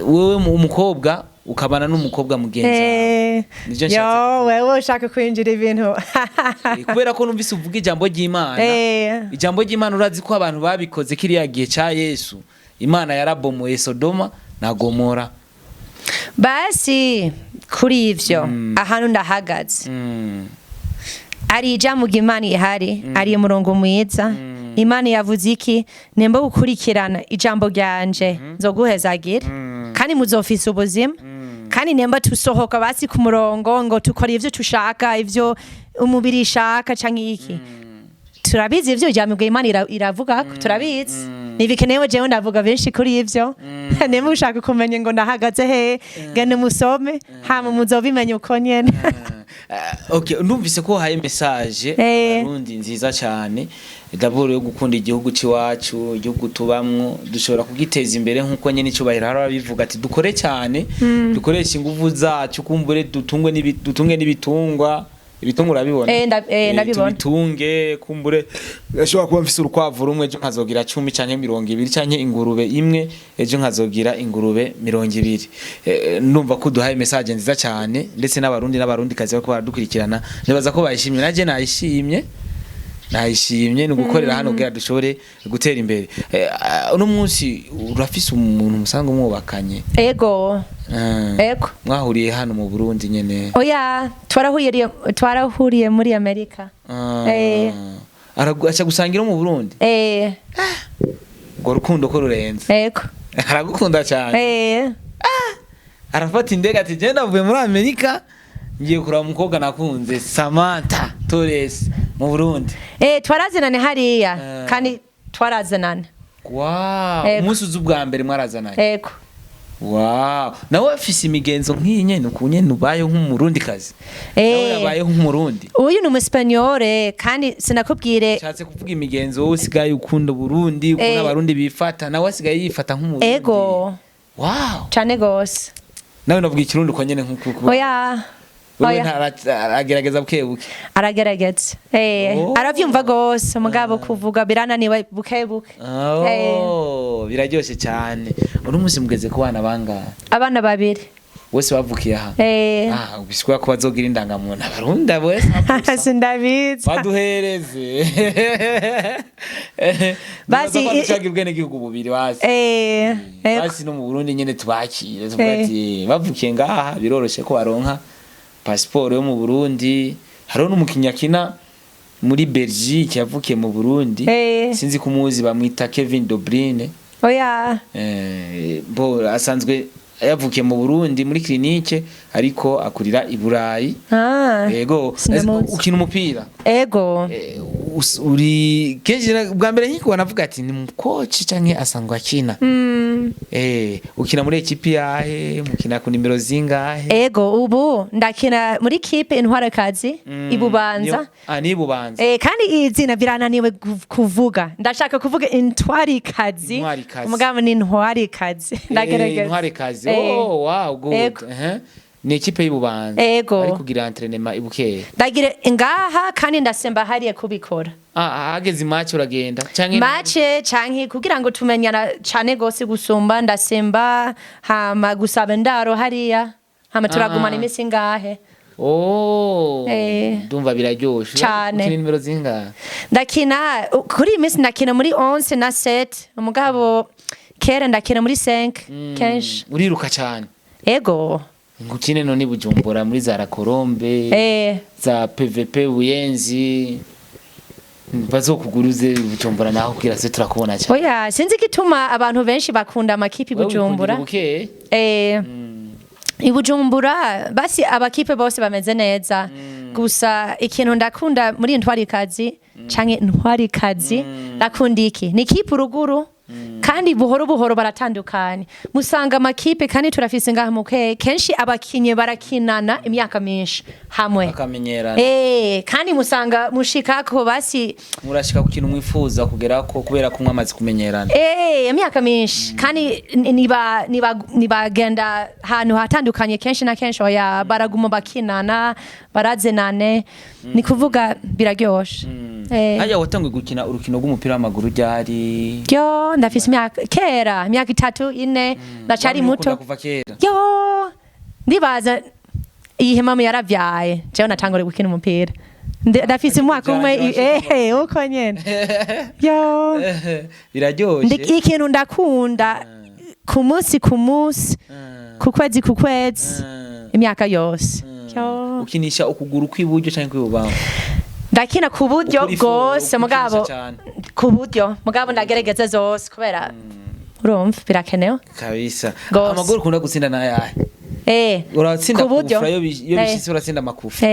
wewe umukobwa ukabana n'umukobwa mugenzi yo wewe ushaka kwinjira ibintu kubera ko numvise uvuga ijambo ry'Imana urazi ko abantu babikoze kiriya gihe ca Yesu Imana yarabomoye Sodoma na Gomora basi kuri ivyo ahantu ndahagaze ari ijambo Imana ihari ari umurongo mwiza Imana yavuze iki nemba gukurikirana ijambo ryanje nzoguhezagira kandi muzofisa ubuzima kandi nemba tusohoka basi ku murongo ngo tukora ivyo tushaka ivyo umubiri ishaka canke iki turabizi ivyo ijambo Imana iravuga turabizi nibikenewe jewe ndavuga benshi kuri ivyo nemba ushaka kumenya ngo ndahagaze he gane musome hama muzobimenye uko nyene okay ndumvise ko haye message abarundi nziza cyane daboro yo gukunda igihugu ciwacu igihugu tubamwo dushobora kugiteza imbere nkuko nyene icubahira harabivuga ati dukore cyane dukoresha ingufu zacu kumbure dutunge n'ibitungwa ibitungu urabibona ndabibona bitunge kumbure ashobora kuba mfise urukwavu rumwe ejo nkazogira 10 canke 20 canke ingurube imwe ejo nkazogira ingurube 20 ndumva ko duhaye message nziza cyane ndetse n'abarundi kazi bako baradukurikirana nibaza ko bayishimye naje nayishimye no gukorera hano kugira dushobore gutera imbere uno munsi urafise umuntu musanga mwubakanye ego mwahuriye hano mu Burundi nyene oya twarahuriye muri Amerika acha gusangira mu Burundi ngo rukundo ko rurenze ego aragukunda cyane arafata indege ati je ndavuye muri Amerika ngiye kuraba umukobwa nakunze Samantha Torres mu Burundi twarazanane hariya kandi twarazanane umunsi ubwa mbere mwarazanane ego nawe afise imigenzo nk'iyi nyene ukunye nubaye nk'umurundi kazi nawe yabaye nk'umurundi uyu ni umuspanyole kandi sinakubwire cyatse kuvuga imigenzo usigaye ukunda Burundi ukunda abarundi bifata nawe asigaye yifata nk'umurundi ego cyane gose nawe navuga ikirundi uko nyene nk'uko oya aragerageza bukebuke aragerageza aravyumva gose mugabo kuvuga birananiwe bukebuke biraryoshe cyane uno munsi mugeze ku bana bangahe abana babiri wese bavukiye aha ubiswa ko bazogira indangamuntu abarunda wese sindabizi baduhereze basi bashaka ubwene gihugu bubiri basi no mu Burundi nyene tubakire tubati bavukiye ngaha biroroshe ko baronka passport yo mu Burundi haro n'umukinyakina muri Belgique yavukiye mu Burundi sinzi kumuzi bamwita Kevin De Bruyne bo asanzwe yavukiye mu Burundi muri clinique ariko akurira i Burayi yego ukina umupira ego uri keje bwa mbere nkiko navuga ati ni mukoci canke asangwa akina ukina muri equipe yahe mukina ku nimero zingahe ego ubu ndakina muri equipe intwarakazi ibubanza ni ibubanza kandi izina birananiwe kuvuga ndashaka kuvuga intwarikazi umugabo ni intwarikazi ndagerageza intwarikazi wow good ni equipe y'Ububanza ari kugira entraînement ibukeye ndagire ngaha kandi ndasemba hariye kubikora hageze match uragenda canke match canke kugira ngo tumenyana cyane gose gusumba ndasemba hama gusaba ndaro hariya hama turagumana imisi ngahe ndumva biraryoshe ukina nimero zingahe ndakina kuri imisi ndakina muri 11 na 7 umugabo kera ndakina muri 5 kenshi uriruka cyane ego ngukine none Bujumbura muri za Rakorombe za PVP Buyenzi bazokuguruze Bujumbura naho kugira se turakubona cyane oya sinzi gituma abantu benshi bakunda amakipi Bujumbura Bujumbura basi abakipe bose bameze neza gusa ikintu ndakunda muri intwarikazi canke intwarikazi nakunda iki ni kipe uruguru kandi buhoro baratandukanye musanga amakipe kandi turafise ngaha muke kenshi abakinye barakinana imyaka myinshi hamwe bakamenyerana kandi musanga mushikako basi murashika gukina umwifuza kugera ko kubera kumwe amazi kumenyerana imyaka myinshi kandi nibagenda hanu hatandukanye kenshi na kenshi oya baraguma bakinana barazenane ni kuvuga biraryoshe hajya watangwe gukina urukino rw'umupira w'amaguru ryari ndafise imyaka kera imyaka 3 4 ndacari muto ndibaza iyi mama yaravyaye jewe natangore gukina umupira ndafise umwaka umwe uko nyene biraryoshe ikintu ndakunda ku munsi ku kwezi imyaka yose ukinisha ukuguru kw'iburyo canke kw'ibubamfu ndakina ku buryo bwose mugabo ku buryo mugabo ndagerageza zose kubera urumva birakenewe kabisa amaguru ukunda gutsinda nayahe uratsinda kufra yo bishitse uratsinda amakufa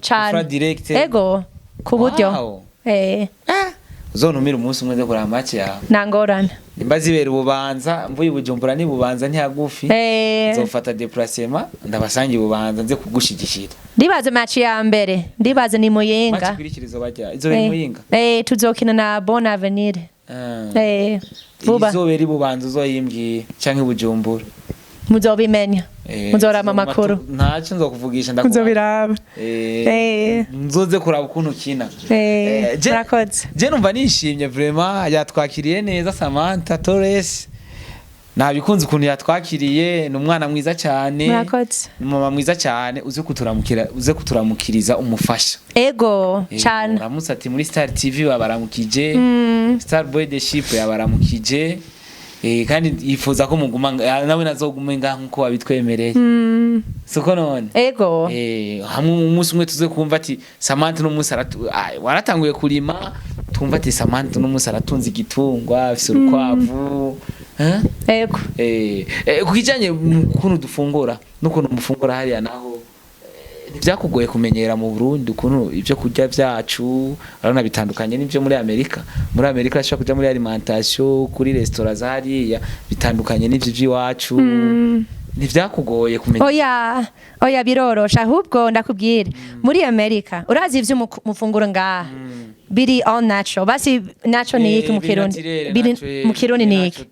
cyane direct ego ku buryo uzontumira umunsi umwe kuri amaci yawe nangorana nimbazibera Ububanza mvuye Bujumbura ni Bubanza ntiyagufi nzofata déplacement ndabasangiye Ububanza nze kugushigishira ndibaze match ya mbere ndibaze ni Muyinga match kwirikirizo bajya izo ni Muyinga tuzokina na Bon Avenir vuba izobera Ububanza uzoyimbwiye canke Bujumbura muzobimenya muzorama amakuru ntacyo nzokuvugisha ndakubaza nzobiraba nzoze kuraba ukuntu ukina murakoze je numva nishimye vraiment yatwakiriye neza Samantha Torres nabikunze ukuntu yatwakiriye ni umwana mwiza cyane murakoze mama mwiza cyane uze kuturamukiriza umufasha ego cyane uramutse ati muri Star TV babaramukije Star Boy the Ship yabaramukije kandi yifuza ko muguma nawe nazogume ngaho nkuko wabitwemereye siko none ego hamwe umunsi umwe tuze kumva ati Samantha n'umunsi waratanguye kurima tumva ati Samantha n'umunsi aratunze igitungwa afise urukwavu ego kukijanye ukuntu dufungura n'ukuntu mufungura hariya naho ntibyakugoye kumenyera mu Burundi ukuntu ibyo kurya byacu arana bitandukanye n'ibyo muri Amerika ashaka kuja muri alimentation kuri restaurant hariya bitandukanye n'ibyo by'iwacu ntibyakugoye kumenya oya birorosha ahubwo ndakubwira muri Amerika urazi ivyo mufunguro ngaha biri all natural basi natural ni iki mu Kirundi biri mu Kirundi ni iki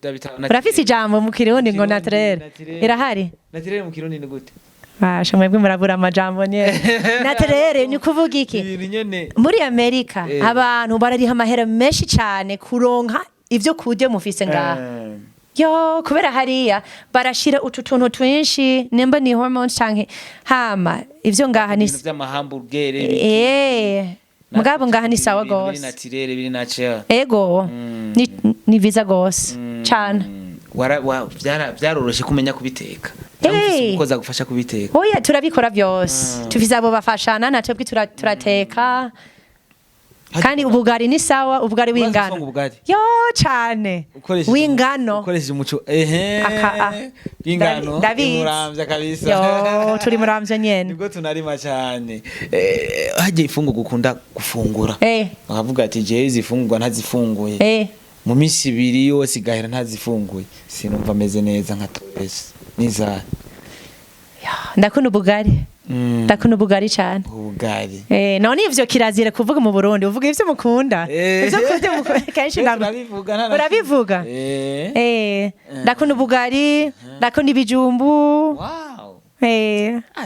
urafise ijambo mu Kirundi ngo naturel irahari naturel mu Kirundi ni gute basha mwebwe murabura amajambo nyene naturel ni kuvuga iki muri Amerika abantu barariha amahera menshi cyane kuronka ivyo kurya mufise ngaha yo kubera hariya barashira utuntu twinshi nimba ni hormones canke hama ivyo ngaha ni vy'amahamburgere mugabo ngaha ni sawa gose biri natural ego ni viza gose cyane byaroroshe kumenya kubiteka ukoza gufasha kubiteka oya turabikora byose tuviza abo bafashana natwe turateka kandi ubugari ni sawa ubugari w'ingano yo cyane w'ingano ukoresheje umuco w'ingano muramvya kabisa yo turi muramvya nyene nibwo tunarima cyane hagiye ifungo gukunda gufungura bakavuga ati je izifungwa ntazifunguye mu minsi 2 yose igahera ntazifunguye sinumva meze neza nka Torres niza ndakunda ubugari ndakunda ubugari cyane ubugari none ivyo kirazire kuvuga mu Burundi uvuga ivyo mukunda ivyo kurya mukunda kenshi urabivuga ndakunda ubugari ndakunda ibijumbu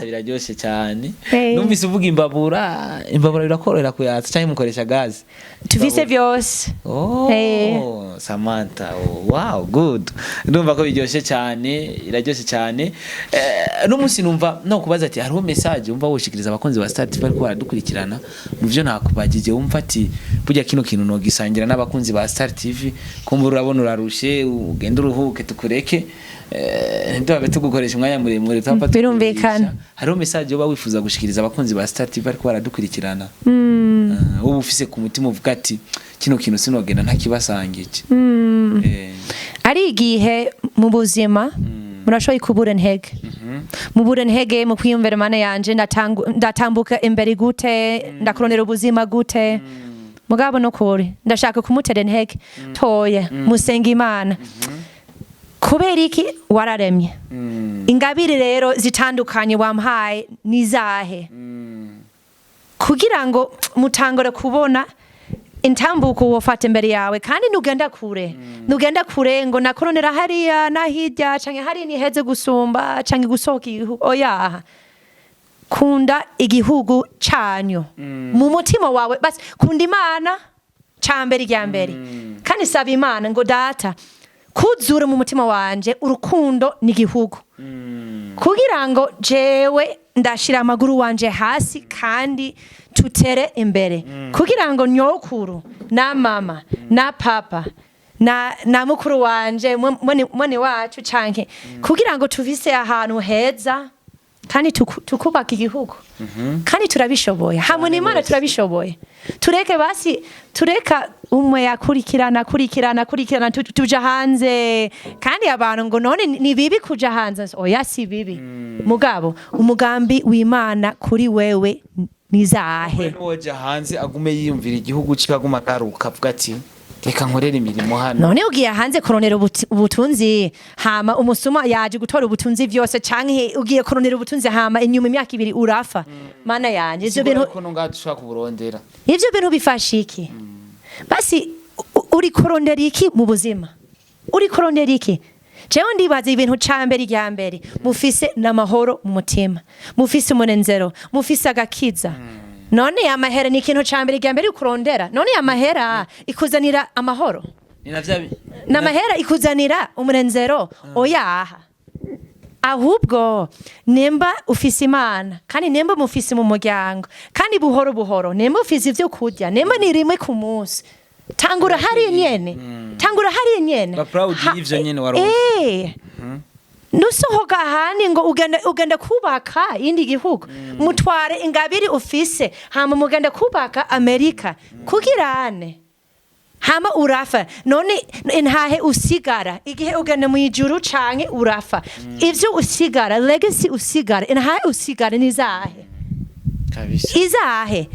biraryoshe cyane numvise uvuga imbabura birakorera kuyatsa cyangwa mukoresha gazi tuvise byose Samantha wow good ndumva ko biryoshe cyane iraryoshe cyane n'umunsi numva no kubaza ati hariho message umva woshikiriza abakonzi ba Star TV ariko baradukurikirana mu byo nakubagije umva ati burya kino kintu no gisangira n'abakunzi ba Star TV kumva urabona urarushe ugenda uruhuke tukureke ndabe tugukoresha umwanya muremure twapfa birumvikana hariho message yo wifuza gushikiriza abakunzi ba Star TV ariko baradukurikirana ubu ufise ku mutima uvuga ati kino kintu sinogenda ntakibasangije ari igihe mu buzima murashoboye kubura intege mubura intege mu kwiyumvira Imana yanje ndatambuka imbere gute ndakurondera ubuzima gute mugabo no kuri ndashaka kumutera intege toye musenga Imana kubera iki wararemye ingabire rero zitandukanye wampaye nizahe kugira ngo mutangore kubona intambuko wofata imbere yawe kandi nugenda kure ngo nakoronera hariya nahirya canke hari niheze gusumba canke gusohoka igihugu oya kunda igihugu canyu mu mutima wawe basi kunda Imana cambere iryambere kandi saba Imana ngo data kuzura mu mutima wanje urukundo n'igihugu kugira ngo jewe ndashira amaguru wanje hasi kandi tutere imbere kugira ngo nyokuru na mama na papa na mukuru wanje mwene wacu canke kugira ngo tuvise ahantu heza kandi tukubaka igihugu kandi turabishoboye hamwe n'Imana turabishoboye tureka umwe yakurikirana tuja hanze kandi abantu ngo none ni bibi kuja hanze oya si bibi mugabo umugambi w'Imana kuri wewe nizahe woja hanze agume yiyumvira igihugu kikaguma garuka avuga ati reka nkorera imirimo hano none ugiye hanze koronera ubutunzi hama umusuma yaje gutora ubutunzi byose canke ugiye koronera ubutunzi hama inyuma imyaka 2 urafa mana yanje ivyo bintu ko nongadushaka kuburondera ivyo bintu bifasha iki basi uri korondera iki mu buzima uri korondera iki jewe ndibaza ibintu cambere irya mbere mufise n'amahoro mu mutima mufise umunezero mufise agakiza none amahera ni ikintu cambere irya mbere ukurondera none amahera ikuzanira amahoro n'amahera ikuzanira umunezero oyaha ahubwo nemba ufise imana kandi nemba mufise mu muryango kandi buhoro buhoro nemba ufise ivyo kurya nemba ni rimwe ku munsi tangura hari nyene ba proud y'ivyo nyene waronse nusohoka ahandi ngo ugenda kubaka indi gihugu mutware ingabiri ufise hama mugenda kubaka Amerika kugirane hama urafa none ntahe usigara igihe ugenda mu ijuru canke urafa ivyo usigara legacy usigara ntahe usigara nizahe kabisa izahe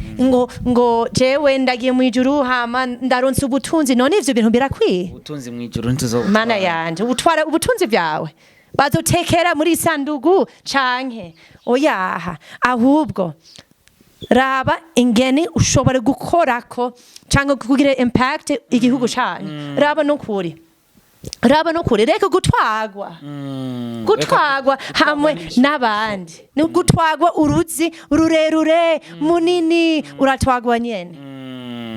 ngo jewe ndagiye mu ijuru hama ndaronse ubutunzi none ivyo bintu birakwiye ubutunzi mu ijuru ntuzobutwara mana yanje utwara ubutunzi byawe bazotekera muri sandugu canke oyaha ahubwo raba ingene ushobora gukorako cyangwa kugira impact igihugu cyanyu raba no kuri reka gutwagwa hamwe n'abandi ni gutwagwa uruzi rurerure munini uratwagwa nyene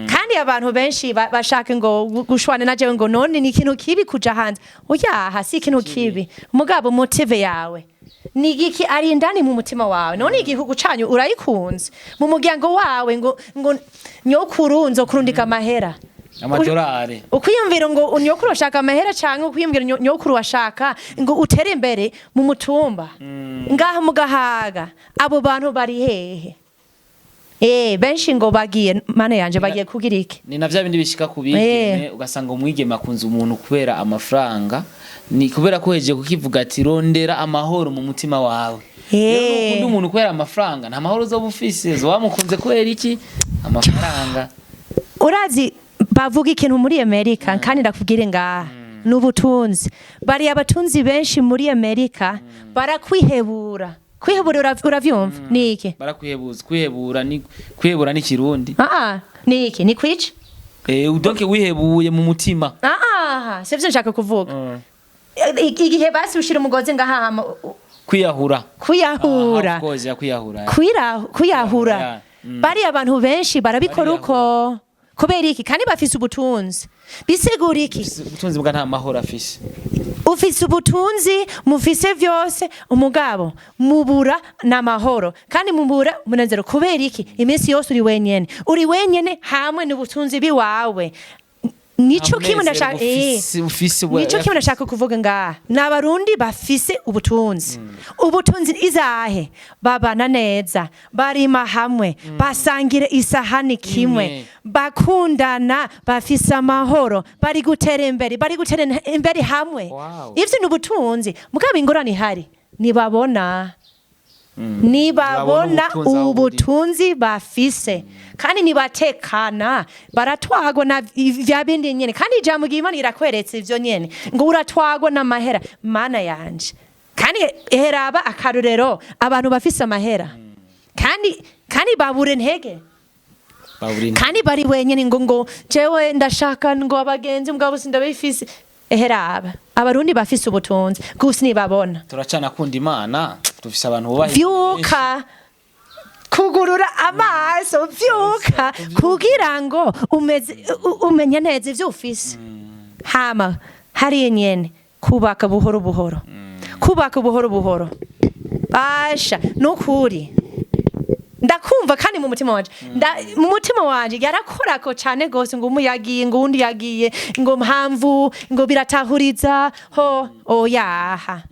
kandi abantu benshi bashaka ngo gushwana na jewe ngo none ni ikintu kibi kuja hanze oyaha si ikintu kibi mugabo motive yawe ni igiki ari indani mu mutima wawe none igihugu canyu urayikunze mu muryango wawe ngo nyokuru nzokurundika amahera amadolari ukwiyumvira ngo nyokuru ashaka amahera canke ukwiyumvira nyokuru washaka ngo utere imbere mu mutumba ngaha mugahaga abo bantu bari hehe benshi ngo bagiye mana yanje bagiye kugira iki ni navya bindi bishika kubigeme ugasanga umwigeme akunze umuntu kubera amafaranga ni kubera ko heje kukivuga ati rondera amahoro mu mutima wawe rero umuntu kubera amafaranga nta mahoro zo bufise zo wamukunze kubera iki amafaranga urazi bavuga ikintu muri Amerika kandi ndakubwire ngaha n'ubutunzi bari abatunzi benshi muri Amerika barakwihebura uravyumva niki kwihebura ni kirundi niki ni kwica udonke wihebuye mu mutima sivyo nshaka kuvuga igihe basi ushira umugozi ngaha kwiyahura bari abantu benshi barabikora uko kubera iki kandi bafise ubutunzi bisigura iki ubutunzi bwa nta mahoro afise ufise ubutunzi mufise vyose umugabo mubura n'amahoro kandi mubura umunezero kubera iki iminsi yose uri wenyene hamwe n'ubutunzi biwawe nico kimwe ndashaka kuvuga ngaha n'abarundi bafise ubutunzi izahe babana neza barima hamwe basangire isahani kimwe bakundana bafise amahoro bari gutera imbere hamwe ivyo n'ubutunzi mugabo ingorane ihari nibabona ubutunzi bafise kandi nibatekana baratwagwa na vya bindi nyene kandi ijambo ry'Imana irakweretse ivyo nyene ngo uratwagwa n'amahera mana yanje kandi heraba akarorero abantu bafise amahera kandi babure ntege kandi bari wenyene ngo jewe ndashaka ngo abagenzi mugabo sindabifise heraba abarundi bafise ubutunzi gusa nibabona turacana kunda Imana dufise abantu bubahe vyuka kugurura amaso vyuka kugira ngo umenye neza ivyo ufise hama hari nyene kubaka buhoro buhoro basha nukuri ndakumva kandi mu mutima wanje yarakorako cyane gose ngo umuyagiye ngo undi yagiye ngo mpamvu ngo biratahuriza ho oyaha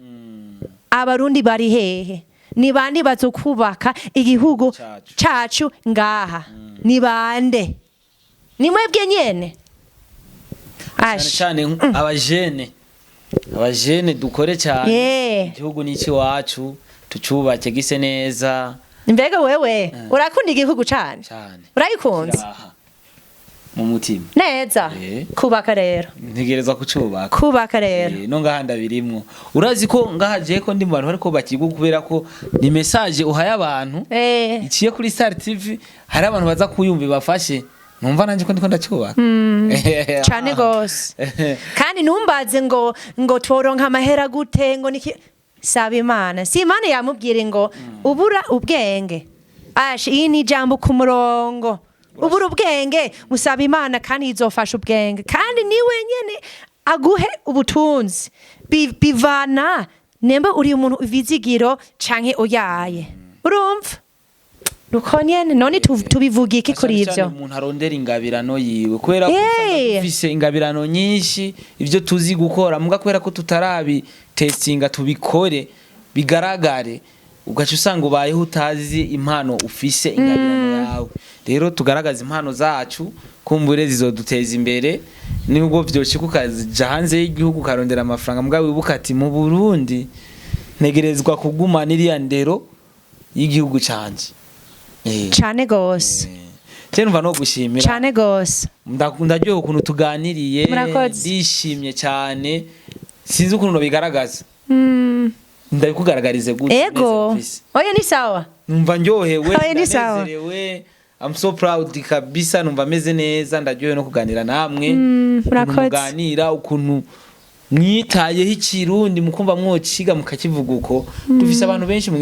abarundi bari hehe ni bande bazokubaka igihugu cacu ngaha ni bande ni mwebwe nyene cyane abajene dukore cyane igihugu niki wacu tucubake gise neza mbega wewe urakunda igihugu cyane urayikunze mu mutima neza kubaka rero ntegerezwa kubaka rero no ngahanda birimwo urazi ko ngahaje ko ndi mu bantu ariko bakigwa kubera ko ni message uhaye abantu iciye kuri Star TV hari abantu baza kuyumva bafashe numva nanje ko ndiko ndacyubaka cyane gose kandi numbaze ngo tworonka amahera gute ngo niki saba Imana si Imana yamubwire ngo ubura ubwenge iyi ni jambo ku murongo ubura ubwenge musaba Imana kandi izofasha ubwenge kandi ni wenyene aguhe ubutunzi bivana nemba uri umuntu uvizigiro canke oyaye urumva nuko nyene none tubivuga iki kuri ivyo umuntu arondera ingabirano yiwe kubera ko dufise ingabirano nyinshi ivyo tuzi gukora muga kubera ko tutarabi testinga tubikore bigaragare ugaca usanga ubayeho utazi impano ufise ingabirano yawe rero tugaragaza impano zacu kumbure zizoduteza imbere nubwo vyoshika ukaja hanze y'igihugu karondera amafaranga muga wibuka ati mu Burundi ntegerezwa kuguma niriya ndero y'igihugu canje cyane gose numva no gushimira cyane gose ndaryoha ukuntu tuganiriye ndishimye cyane sinzi ukuntu bigaragaza ndabikugaragarize gute ego oya ni sawa numva ndyohewe ndanezerewe I'm so proud kabisa numva meze neza ndaryohewe no kuganira namwe kuganira ukuntu mwitayeho ikirundi mukumva mwociga mukakivuga uko dufise abantu benshi mu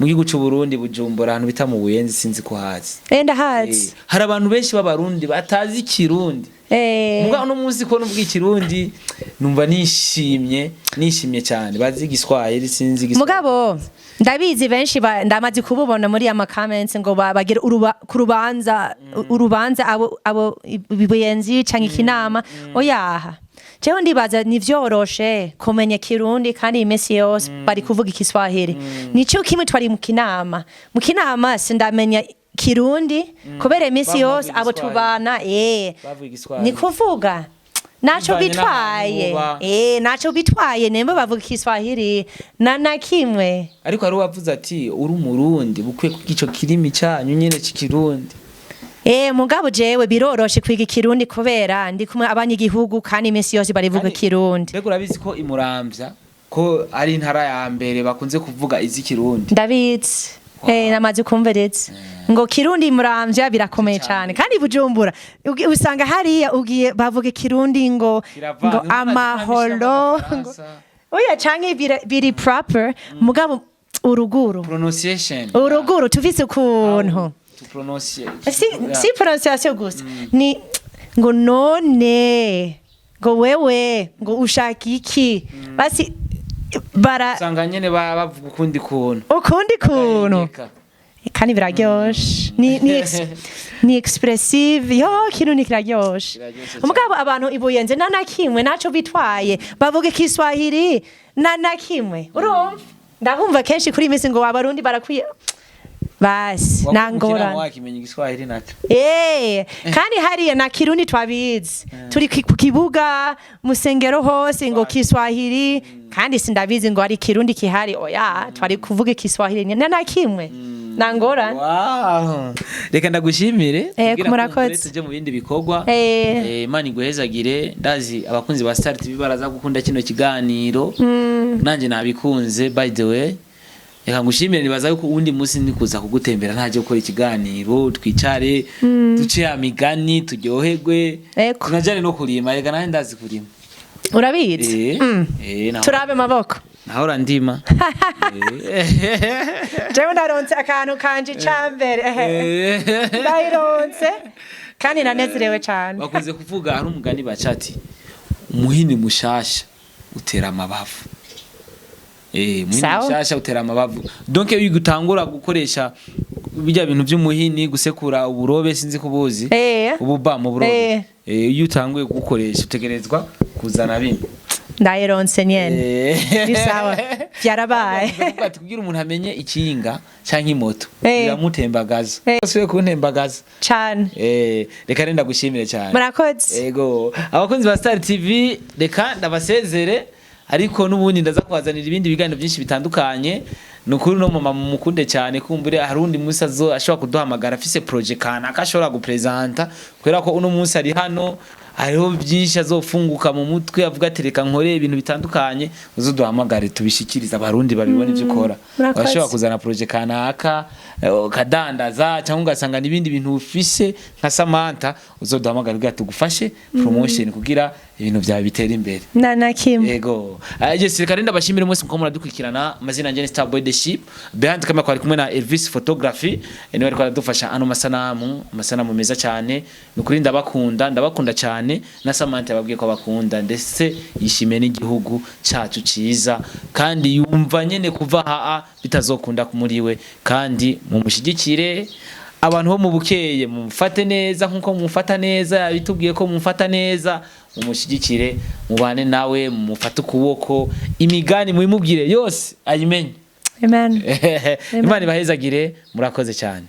gihugu cy'u Burundi Bujumbura ahantu bita mu Buyenzi sinzi ko hazi hazi hari abantu benshi b'abarundi batazi ikirundi muga no munsi ko nubwo ikirundi numva nishimye cyane bazi igiswahili sinzi igiswahili mugabo ndabizi benshi ndamaze kububona muri ama comments ngo bagira urubanza abo Buyenzi canke ikinama oyaha Jewe ndibaza nivyoroshe kumenya kirundi kandi imesi yose bari kuvuga ikiswahili nico kimwe twari mu kinama sindamenya kirundi kubera imesi yose abo tubana ni kuvuga naco bitwaye nemba bavuga ikiswahili na kimwe ariko ari wavuze ati uri umurundi bukwe kugico kirimi cyanyu nyene cikirundi mugabo jewe biroroshe kwiga ikirundi kubera ndi kumwe abanyagihugu kandi imisi yose barivuga ikirundi mbega urabizi ko imuramvya ko ari intara ya mbere bakunze kuvuga izi kirundi ndabizi namaze kumveretse ngo kirundi imuramvya birakomeye cyane kandi Bujumbura usanga hariya ugiye bavuga ikirundi ngo amahoro oya canke biri proper mugabo uruguru tufise ukuntu si pronunciation gusa ni ngo none ngo wewe ngo ushaka iki basi usanga nyene bavuga ukundi kuntu kandi biraryoshe ni expressive yo kirundi kiraryoshe umugabo abantu ibuyenze na kimwe naco bitwaye bavuga ikiswahili na kimwe urumva ndabumva kenshi kuri imisi ngo abarundi barakwiye basi nangora wakimenya igiswahili naco kandi hariya na kirundi twabizi turi ku kibuga musengero hose ngo kiswahili kandi sindabizi ngo ari kirundi kihari oya twari kuvuga kiswahili na kimwe nangora reka ndagushimire murakoze tuje mu bindi bikorwa Imana iguhezagire ndazi abakunzi ba Star TV baraza gukunda kino kiganiro nanje nabikunze by the way reka ngushimire nibaza yuko undi munsi nikuza kugutembera ntaje gukora ikiganiro twicare duce amigani turyoherwe tunajane no kurima reka nawe ndazi kurima urabizi turabe maboko nahora ndima jewe ndaronse akantu kanje cambere ndayironse kandi nanezerewe cyane bakunze kuvuga hari umugani bacati umuhini mushasha utera amabavu mushasha utera amabavu donc iyo gutangura gukoresha bijya bintu by'umuhini gusekura uburobe sinzi kubuzi ububa mu burobe iyo utanguye gukoresha utegerezwa kuzana bindi ndayironse nyene bisawa byarabaye ati kugira umuntu amenye ikinga canke imoto biramutembagaza ose kuntembagaza cyane reka renda gushimire cyane murakoze yego abakunzi ba Star TV reka ndabasezere ariko nubundi ndaza kwazanira ibindi biganiro byinshi bitandukanye nukuri no mama mukunde cyane kumbure harundi munsi ashobora kuduhamagara afise project kana akashobora gupresenta kubera ko uno munsi ari hano hariho byinshi azofunguka mu mutwe avuga ati reka nkore ibintu bitandukanye uzoduhamagare tubishikiriza abarundi babibone ivyo ukora bashobora kuzana projet kanaka kadandaza cyangwa ugasanga n'ibindi bintu ufise nka Samantha uzoduhamagara uga tugufashe promotion kugira ibintu byawe bitera imbere nanakim yego Jesse reka renda bashimire umunsi muko muradukurikirana amazina njye Starboy the Ship behind camera kwari kumwe na Elvis Photography niwe ariko aradufasha ano masanamu meza cyane nukuri ndabakunda cyane na Samantha yababwiye ko abakunda ndetse yishimiye n'igihugu cyacu ciza kandi yumva nyene kuva bitazokunda kumuriwe kandi mumushigikire abantu bo mu bukeye mumufate neza nkuko mumufata neza bitubwiye ko mumufata neza mumushigikire mubane nawe mumufate ukuboko imigani muyimubwire yose ayimenye amen Imana ibahezagire murakoze cyane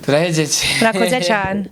turahejeje murakoze cyane